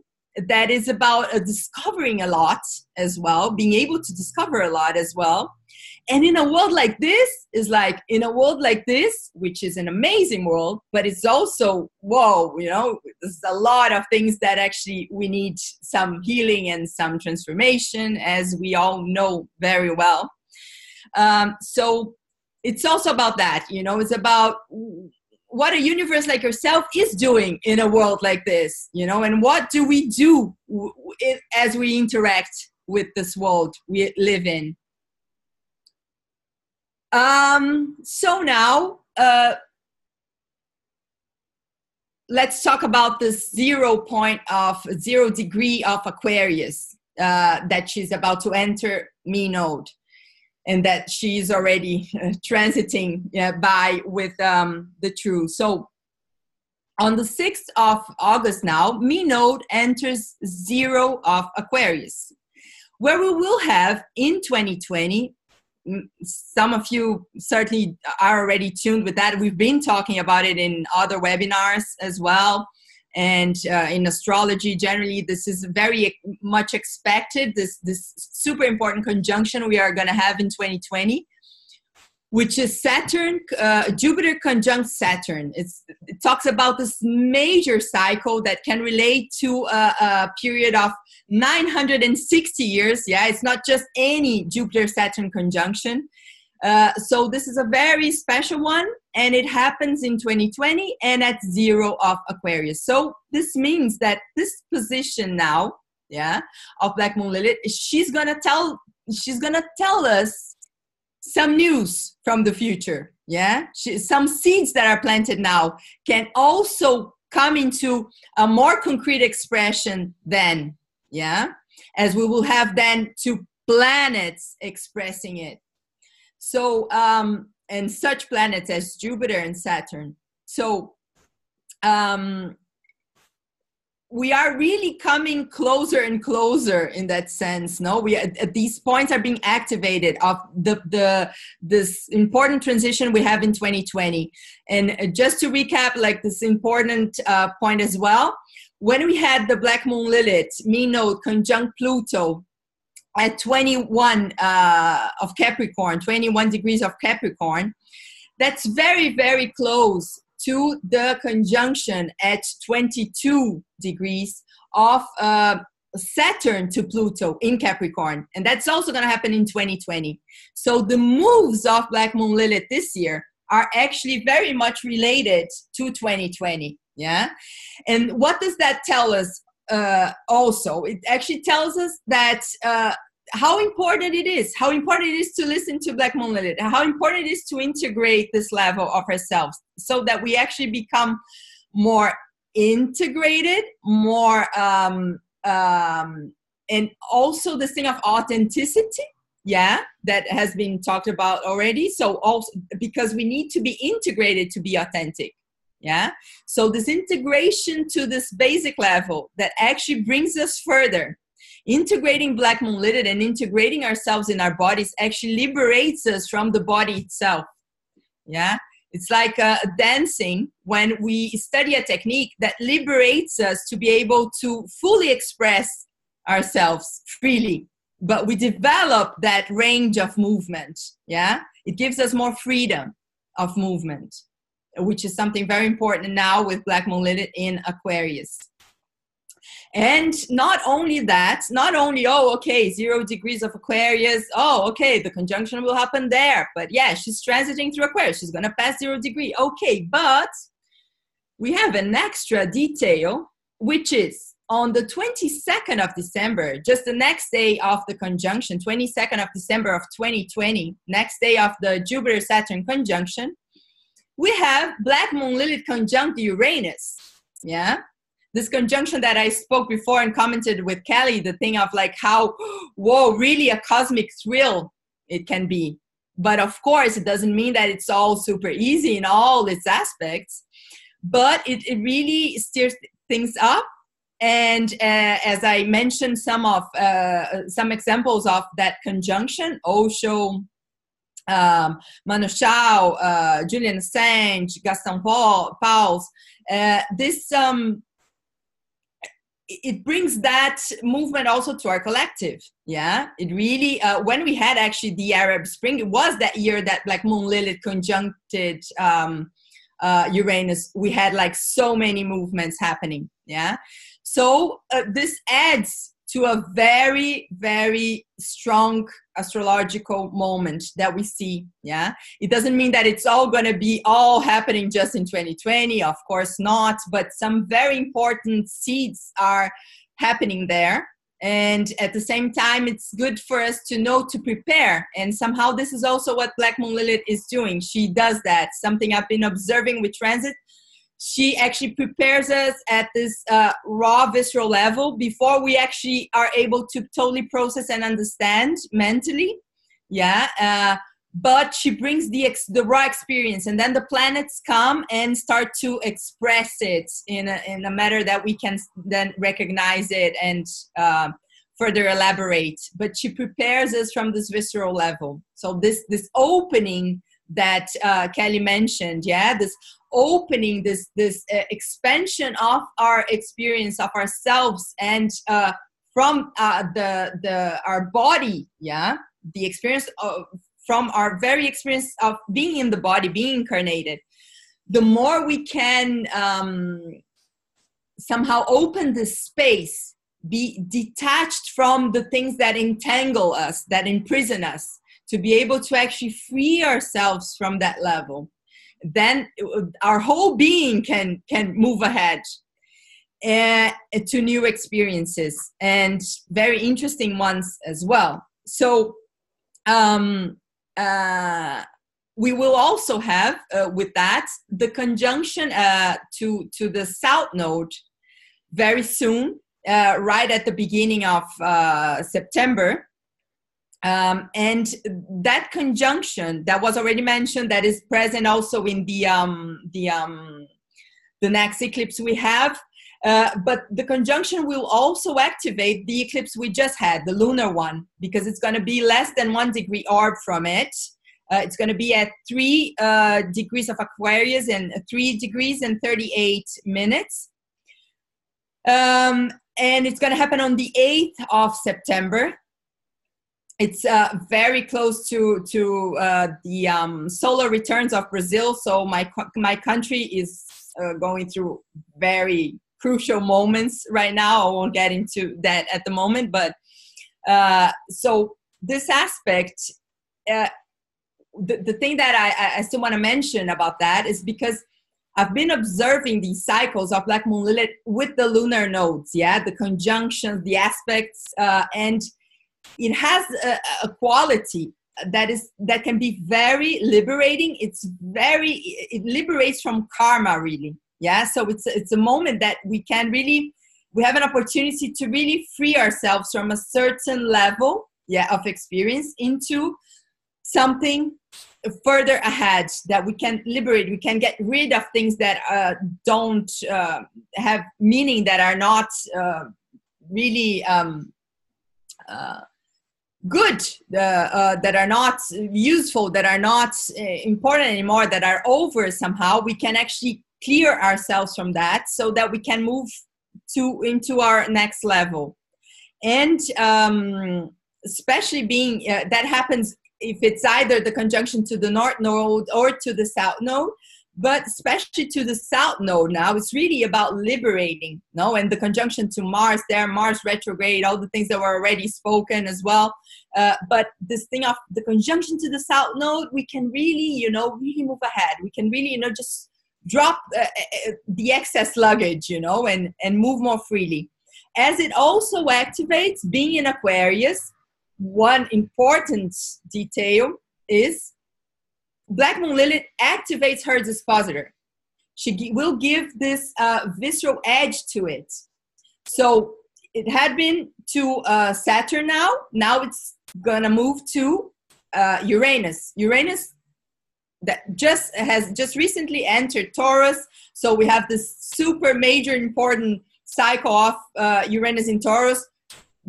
that is about discovering a lot as well, being able to discover a lot as well. And in a world like this, is like, in a world like this, which is an amazing world, but it's also, whoa, you know, there's a lot of things that actually we need some healing and some transformation, as we all know very well. So it's also about that, you know, it's about what a universe like yourself is doing in a world like this, you know, and what do we do as we interact with this world we live in. So now, let's talk about this 0 degree of Aquarius that she's about to enter me node, and that she's already transiting by with the true. So on the 6th of August now, me node enters 0 of Aquarius, where we will have in 2020, some of you certainly are already tuned with that. We've been talking about it in other webinars as well. And in astrology, generally, this is very much expected, this super important conjunction we are going to have in 2020, which is Saturn, Jupiter conjunct Saturn. It talks about this major cycle that can relate to a period of 960 years. Yeah, it's not just any Jupiter-Saturn conjunction. So this is a very special one, and it happens in 2020 and at 0 of Aquarius. So this means that this position now, yeah, of Black Moon Lilith, she's gonna tell us some news from the future. Yeah, some seeds that are planted now can also come into a more concrete expression then. Yeah, as we will have then 2 planets expressing it. So, and such planets as Jupiter and Saturn. So, we are really coming closer and closer in that sense. No, these points are being activated of this important transition we have in 2020. And just to recap, like this important point as well, when we had the Black Moon Lilith, mean node conjunct Pluto at 21 of Capricorn, 21 degrees of Capricorn, that's very, very close to the conjunction at 22 degrees of Saturn to Pluto in Capricorn. And that's also going to happen in 2020. So the moves of Black Moon Lilith this year are actually very much related to 2020. Yeah. And what does that tell us also? It actually tells us that how important it is to listen to Black Moon Lilith, how important it is to integrate this level of ourselves so that we actually become more integrated, more, and also this thing of authenticity, yeah, that has been talked about already. So also, because we need to be integrated to be authentic, yeah. So this integration to this basic level that actually brings us further. Integrating Black Moon Lilith and integrating ourselves in our bodies actually liberates us from the body itself. Yeah, it's like dancing. When we study a technique that liberates us to be able to fully express ourselves freely, but we develop that range of movement. Yeah, it gives us more freedom of movement, which is something very important now with Black Moon Lilith in Aquarius. And not only that, not only, oh, okay, 0 degrees of Aquarius, oh, okay, the conjunction will happen there. But yeah, she's transiting through Aquarius. She's going to pass 0 degree. Okay, but we have an extra detail, which is on the 22nd of December, just the next day of the conjunction, 22nd of December of 2020, next day of the Jupiter-Saturn conjunction, we have Black Moon Lilith conjunct Uranus, yeah? This conjunction that I spoke before and commented with Kelley, the thing of like how, whoa, really a cosmic thrill it can be. But of course, it doesn't mean that it's all super easy in all its aspects, but it really steers things up. And as I mentioned, some examples of that conjunction, Osho, Manu Chao, Julian Assange, Gaston Pauls, it brings that movement also to our collective. Yeah, it really, when we had actually the Arab Spring, it was that year that Black Moon Lilith conjuncted Uranus. We had like so many movements happening. Yeah, so this adds to a very, very strong astrological moment that we see. Yeah, it doesn't mean that it's all going to be all happening just in 2020, of course not, but some very important seeds are happening there. And at the same time, it's good for us to know to prepare. And somehow this is also what Black Moon Lilith is doing. She does that, something I've been observing with transit. She actually prepares us at this raw visceral level before we actually are able to totally process and understand mentally. Yeah. But she brings the raw experience, and then the planets come and start to express it in a manner that we can then recognize it and further elaborate. But she prepares us from this visceral level. So this opening that Kelley mentioned, yeah, this opening, this expansion of our experience of ourselves and from our body, yeah, the experience from our very experience of being in the body, being incarnated. The more we can somehow open this space, be detached from the things that entangle us, that imprison us, to be able to actually free ourselves from that level, then our whole being can move ahead to new experiences, and very interesting ones as well. So we will also have with that the conjunction to the South Node very soon, right at the beginning of September. And that conjunction that was already mentioned, that is present also in the next eclipse we have, But the conjunction will also activate the eclipse we just had, the lunar one, because it's going to be less than 1 degree orb from it. It's going to be at 3 degrees of Aquarius and 3 degrees and 38 minutes. And it's going to happen on the 8th of September. It's very close to the solar returns of Brazil. So my country is going through very crucial moments right now. I won't get into that at the moment. But so this aspect, the thing that I still want to mention about that is because I've been observing these cycles of Black Moon Lilith with the lunar nodes, yeah, the conjunctions, the aspects, and it has a quality that can be very liberating. It liberates from karma, really, yeah. So it's a moment that we have an opportunity to really free ourselves from a certain level, yeah, of experience into something further ahead that we can liberate. We can get rid of things that don't have meaning, that are not really good, that are not useful, that are not important anymore, that are over somehow. We can actually clear ourselves from that so that we can move into our next level. And especially being that happens if it's either the conjunction to the north node or to the south node, but especially to the south node now, it's really about liberating, no? And the conjunction to Mars there, Mars retrograde, all the things that were already spoken as well. But this thing of the conjunction to the south node, we can really, really move ahead. We can really, just drop the excess luggage, and move more freely. As it also activates, being in Aquarius, one important detail is Black Moon Lilith activates her dispositor. She will give this visceral edge to it. So it had been to Saturn now. Now it's going to move to Uranus. Uranus that has just recently entered Taurus. So we have this super major important cycle of Uranus in Taurus,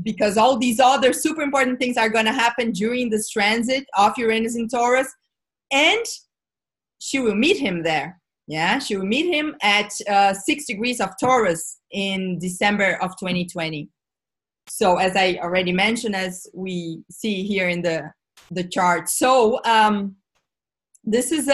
because all these other super important things are going to happen during this transit of Uranus in Taurus. And she will meet him there. Yeah, she will meet him at 6 degrees of Taurus in December of 2020. So as I already mentioned, as we see here in the chart. So this is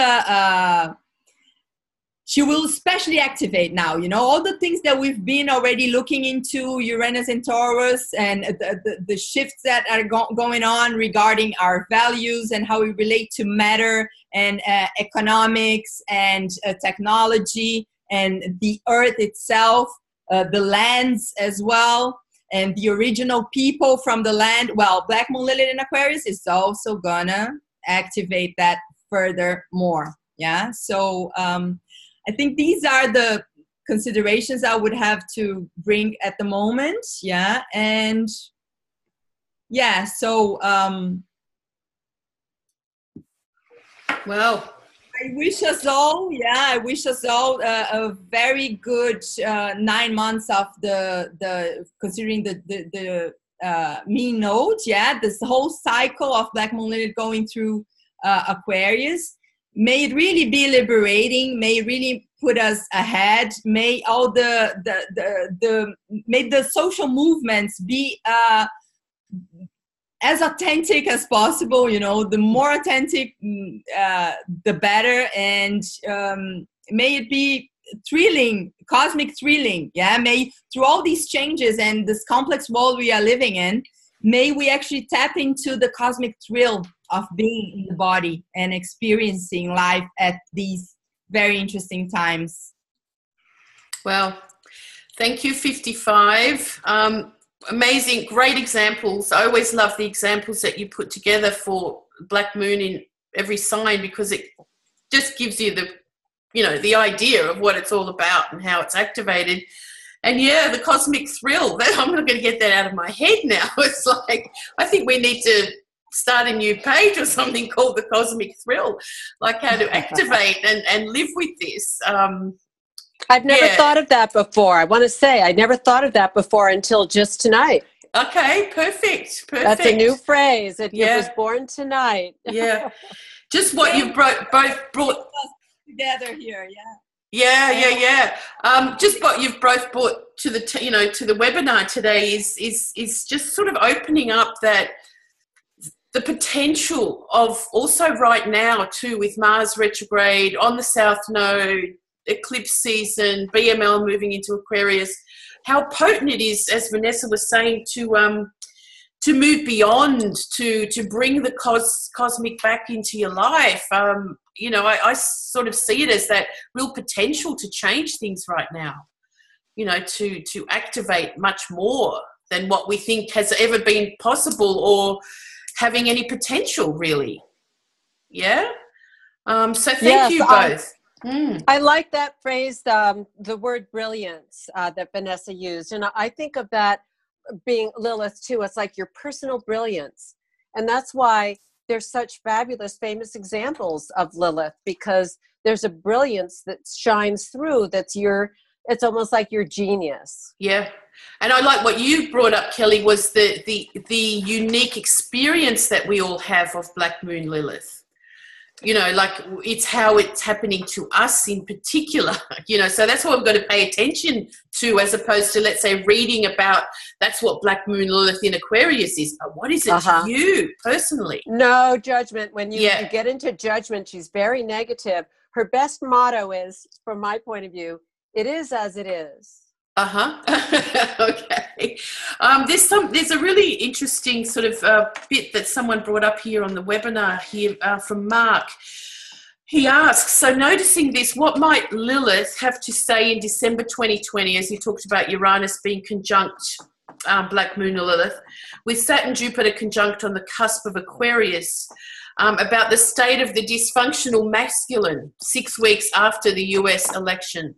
she will especially activate now, all the things that we've been already looking into, Uranus and Taurus, and the shifts that are going on regarding our values and how we relate to matter and economics and technology and the earth itself, the lands as well, and the original people from the land. Well, Black Moon Lilith in Aquarius is also gonna activate that further more. Yeah, so I think these are the considerations I would have to bring at the moment. Yeah. And yeah, so well, I wish us all a very good 9 months of the considering the mean node. Yeah, this whole cycle of Black Moon Lilith going through Aquarius. May it really be liberating. May it really put us ahead. May all may the social movements be as authentic as possible. The more authentic, the better. And may it be thrilling, cosmic thrilling. Yeah. May through all these changes and this complex world we are living in, may we actually tap into the cosmic thrill of being in the body and experiencing life at these very interesting times. Well, thank you, 55. Amazing, great examples. I always love the examples that you put together for Black Moon in every sign, because it just gives you the idea of what it's all about and how it's activated. And yeah, the cosmic thrill, I'm not going to get that out of my head now. It's like, I think we need to start a new page or something called the cosmic thrill, like how to activate and live with this. I've never thought of that before. I want to say I never thought of that before until just tonight. Okay, perfect. That's a new phrase. It was born tonight. Yeah. Just what you've both brought together here. Just what you've both brought to the to the webinar today is just sort of opening up that the potential of also right now too, with Mars retrograde on the South Node, eclipse season, BML moving into Aquarius, how potent it is, as Vanessa was saying, to move beyond, to bring the cosmic back into your life. I sort of see it as that real potential to change things right now, to activate much more than what we think has ever been possible or having any potential, really. Yeah? So thank you both. I like that phrase, the word brilliance that Vanessa used. And I think of that being Lilith too. It's like your personal brilliance. And that's why there's such fabulous, famous examples of Lilith, because there's a brilliance that shines through it's almost like your genius. Yeah. And I like what you brought up, Kelley, was the unique experience that we all have of Black Moon Lilith. Like it's how it's happening to us in particular, so that's what we've got to pay attention to, as opposed to, let's say, reading about that's what Black Moon Lilith in Aquarius is. But what is it to you personally? No judgment. When you get into judgment, she's very negative. Her best motto is, from my point of view, it is as it is. Okay. There's a really interesting sort of bit that someone brought up here on the webinar here from Mark. He asks, so noticing this, what might Lilith have to say in December 2020, as you talked about Uranus being conjunct Black Moon Lilith, with Saturn Jupiter conjunct on the cusp of Aquarius, about the state of the dysfunctional masculine 6 weeks after the US election?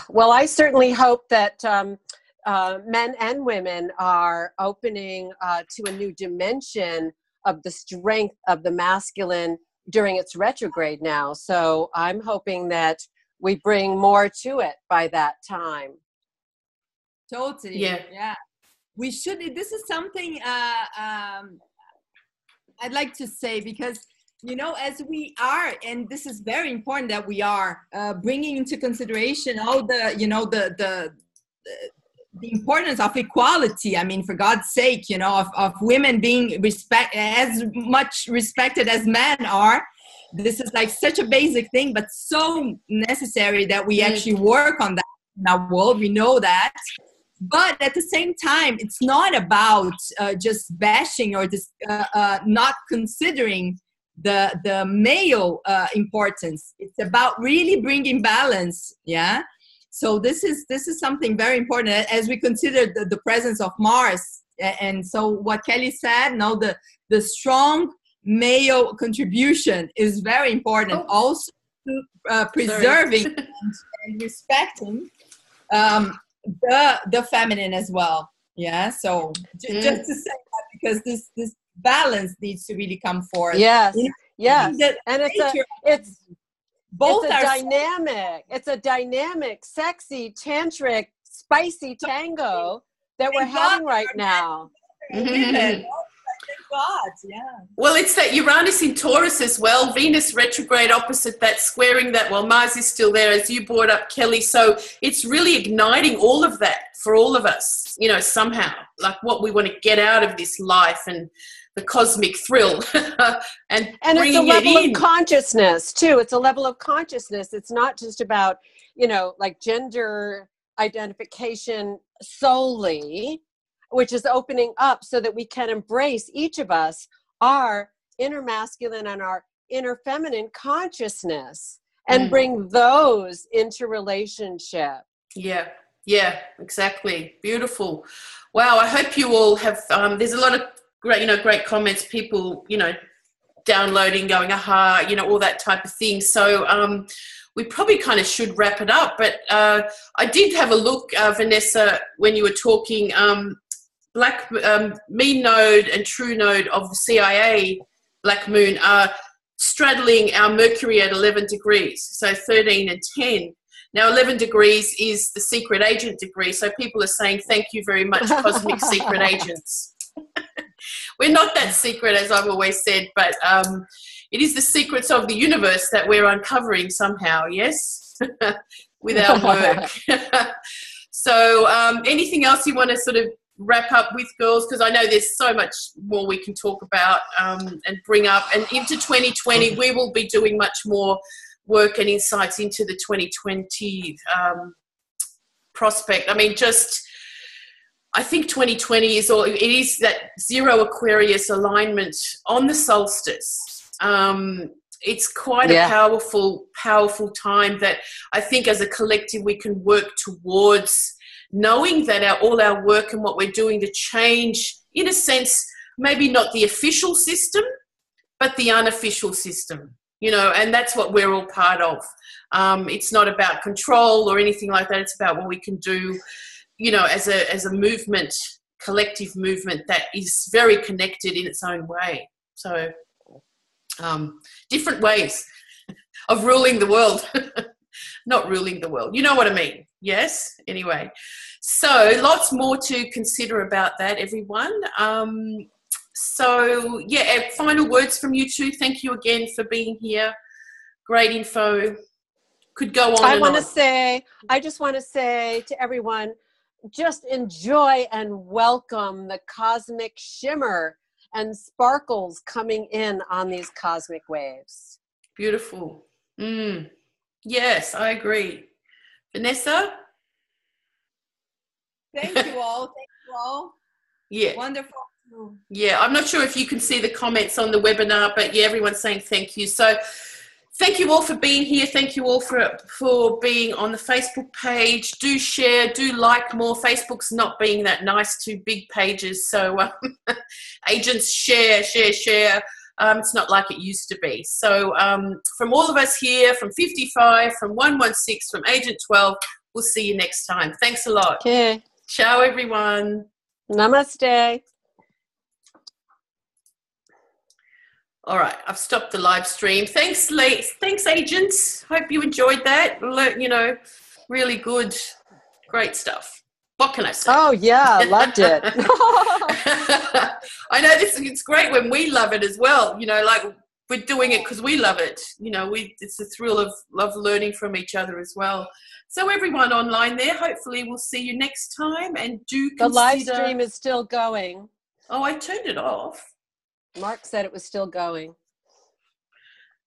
Well, I certainly hope that men and women are opening to a new dimension of the strength of the masculine during its retrograde now. So I'm hoping that we bring more to it by that time. Totally. Yeah. We should. This is something I'd like to say, because as we are, and this is very important that we are bringing into consideration all the importance of equality. I mean, for God's sake, of women being as much respected as men are. This is like such a basic thing, but so necessary that we actually work on that in our world. We know that. But at the same time, it's not about just bashing or just not considering the male importance. It's about really bringing balance. Yeah. So this is something very important as we consider the presence of Mars. And so what Kelley said, the strong male contribution is very important. Also to preserving and respecting the feminine as well. Yeah. So just to say that, because this balance needs to really come forth. Yes. Yes. And it's dynamic. It's a dynamic, sexy, tantric, spicy tango that we're having right now. God, yeah. Well, it's that Uranus in Taurus as well, Venus retrograde opposite that, squaring that while Mars is still there, as you brought up, Kelley. So it's really igniting all of that for all of us, somehow, like what we want to get out of this life and the cosmic thrill and it's a level of consciousness too. It's a level of consciousness. It's not just about, like gender identification solely, which is opening up so that we can embrace, each of us, our inner masculine and our inner feminine consciousness and bring those into relationship. Yeah, exactly. Beautiful. Wow, I hope you all have, there's a lot of great comments, people, downloading, going, aha, all that type of thing. So we probably kind of should wrap it up. But I did have a look, Vanessa, when you were talking, mean node and true node of the CIA Black Moon are straddling our Mercury at 11 degrees, so 13 and 10. Now, 11 degrees is the secret agent degree, so people are saying thank you very much, cosmic secret agents. We're not that secret, as I've always said, but it is the secrets of the universe that we're uncovering somehow, yes, with our work. So anything else you want to sort of wrap up with, girls? Because I know there's so much more we can talk about and bring up. And into 2020, we will be doing much more work and insights into the 2020 prospect. I mean, I think 2020 is that 0 Aquarius alignment on the solstice. It's quite a powerful time that I think as a collective we can work towards, knowing that all our work and what we're doing to change, in a sense, maybe not the official system, but the unofficial system, and that's what we're all part of. It's not about control or anything like that. It's about what we can do, as a movement, collective movement that is very connected in its own way. So different ways of ruling the world. Not ruling the world. You know what I mean? Yes? Anyway. So lots more to consider about that, everyone. So, yeah, final words from you two. Thank you again for being here. Great info. Could go on I just want to say to everyone, just enjoy and welcome the cosmic shimmer and sparkles coming in on these cosmic waves. Beautiful. Yes, I agree. Vanessa? Thank you all. Thank you all. Yeah. Wonderful. Yeah, I'm not sure if you can see the comments on the webinar, but yeah, everyone's saying thank you. So thank you all for being here. Thank you all for being on the Facebook page. Do share, do like more. Facebook's not being that nice to big pages. So agents share. It's not like it used to be. So from all of us here, from 55, from 116, from Agent 12, we'll see you next time. Thanks a lot. Okay. Ciao, everyone. Namaste. All right, I've stopped the live stream. Thanks, agents. Hope you enjoyed that. Really good, great stuff. What can I say? Oh, yeah, loved it. I know it's great when we love it as well. Like we're doing it because we love it. It's the thrill of learning from each other as well. So everyone online there, hopefully we'll see you next time. And the live stream is still going. Oh, I turned it off. Mark said it was still going.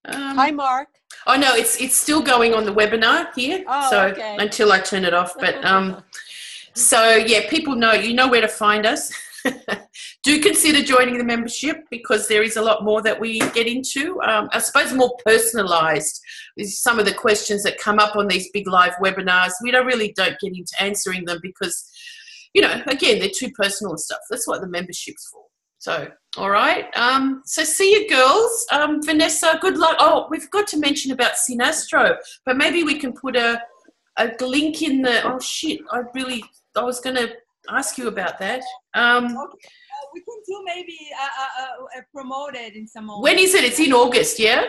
Hi, Mark. Oh no, it's still going on the webinar here. Oh, so okay. Until I turn it off, but so yeah, people know where to find us. Do consider joining the membership because there is a lot more that we get into. I suppose more personalised is some of the questions that come up on these big live webinars. We don't get into answering them because, again, they're too personal and stuff. That's what the membership's for. So, all right. So see you, girls. Vanessa, good luck. Oh, we've got to mention about Sinastro, but maybe we can put a link in the. Oh shit! I was going to ask you about that. Okay. We can do maybe promote it in some moment. When is it? It's in August, yeah?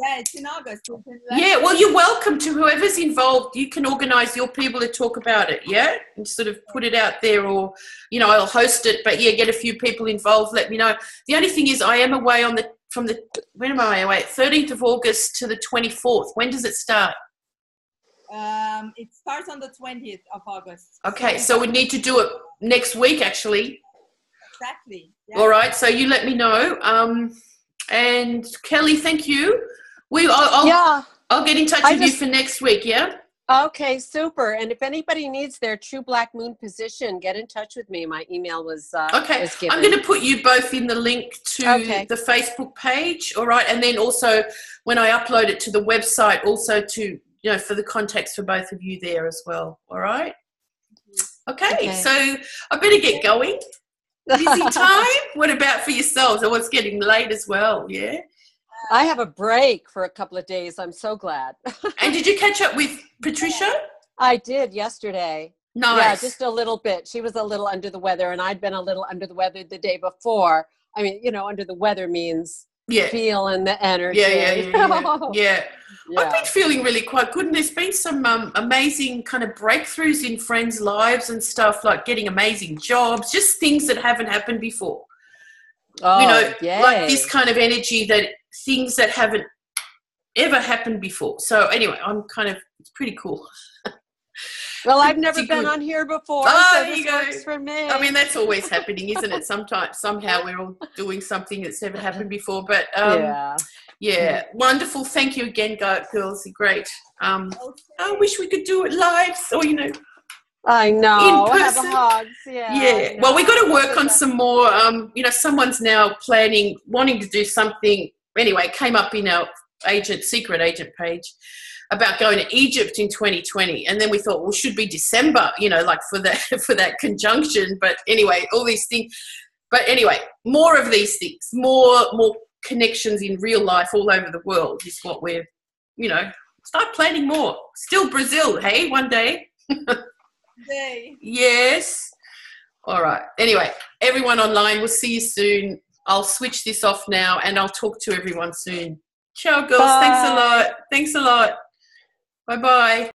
Yeah, it's in August. Yeah, well, you're welcome to whoever's involved. You can organise your people to talk about it, yeah? And sort of put it out there or, I'll host it. But, yeah, get a few people involved. Let me know. The only thing is I am away when am I away? 13th of August to the 24th. When does it start? It starts on the 20th of August. Okay, so we need to do it next week, actually. Exactly. Yeah. All right, so you let me know. And Kelley, thank you. I'll get in touch with you for next week, yeah? Okay, super. And if anybody needs their true black moon position, get in touch with me. My email was okay. was given. I'm going to put you both in the link to the Facebook page, all right? And then also when I upload it to the website, also to, for the contacts for both of you there as well, all right? Okay. So I better get going. Busy time? What about for yourselves? Oh, it's getting late as well, yeah? I have a break for a couple of days. I'm so glad. And did you catch up with Patricia? I did yesterday. Nice. Yeah, just a little bit. She was a little under the weather, and I'd been a little under the weather the day before. I mean, under the weather means feel in the energy. Yeah. I've been feeling really quite good, and there's been some amazing kind of breakthroughs in friends' lives and stuff, like getting amazing jobs, just things that haven't happened before. You know, like this kind of energy, that things that haven't ever happened before. So anyway, I'm kind of, it's pretty cool. Well, I've never been on here before, so this works for me. I mean, that's always happening, isn't it? Sometimes, somehow we're all doing something that's never happened before. But yeah, wonderful. Thank you again, girls. Great. I wish we could do it live, or I know. in Have person. Hugs. Yeah. Well, we got to work on some more. Someone's now wanting to do something. Anyway, came up in our secret agent page about going to Egypt in 2020, and then we thought, well, should be December, like for that conjunction. But anyway, all these things. But anyway, more of these things, more connections in real life all over the world is what we're, start planning more. Still Brazil, hey, one day. Yes. All right. Anyway, everyone online, we'll see you soon. I'll switch this off now, and I'll talk to everyone soon. Ciao, girls. Bye. Thanks a lot. Bye-bye.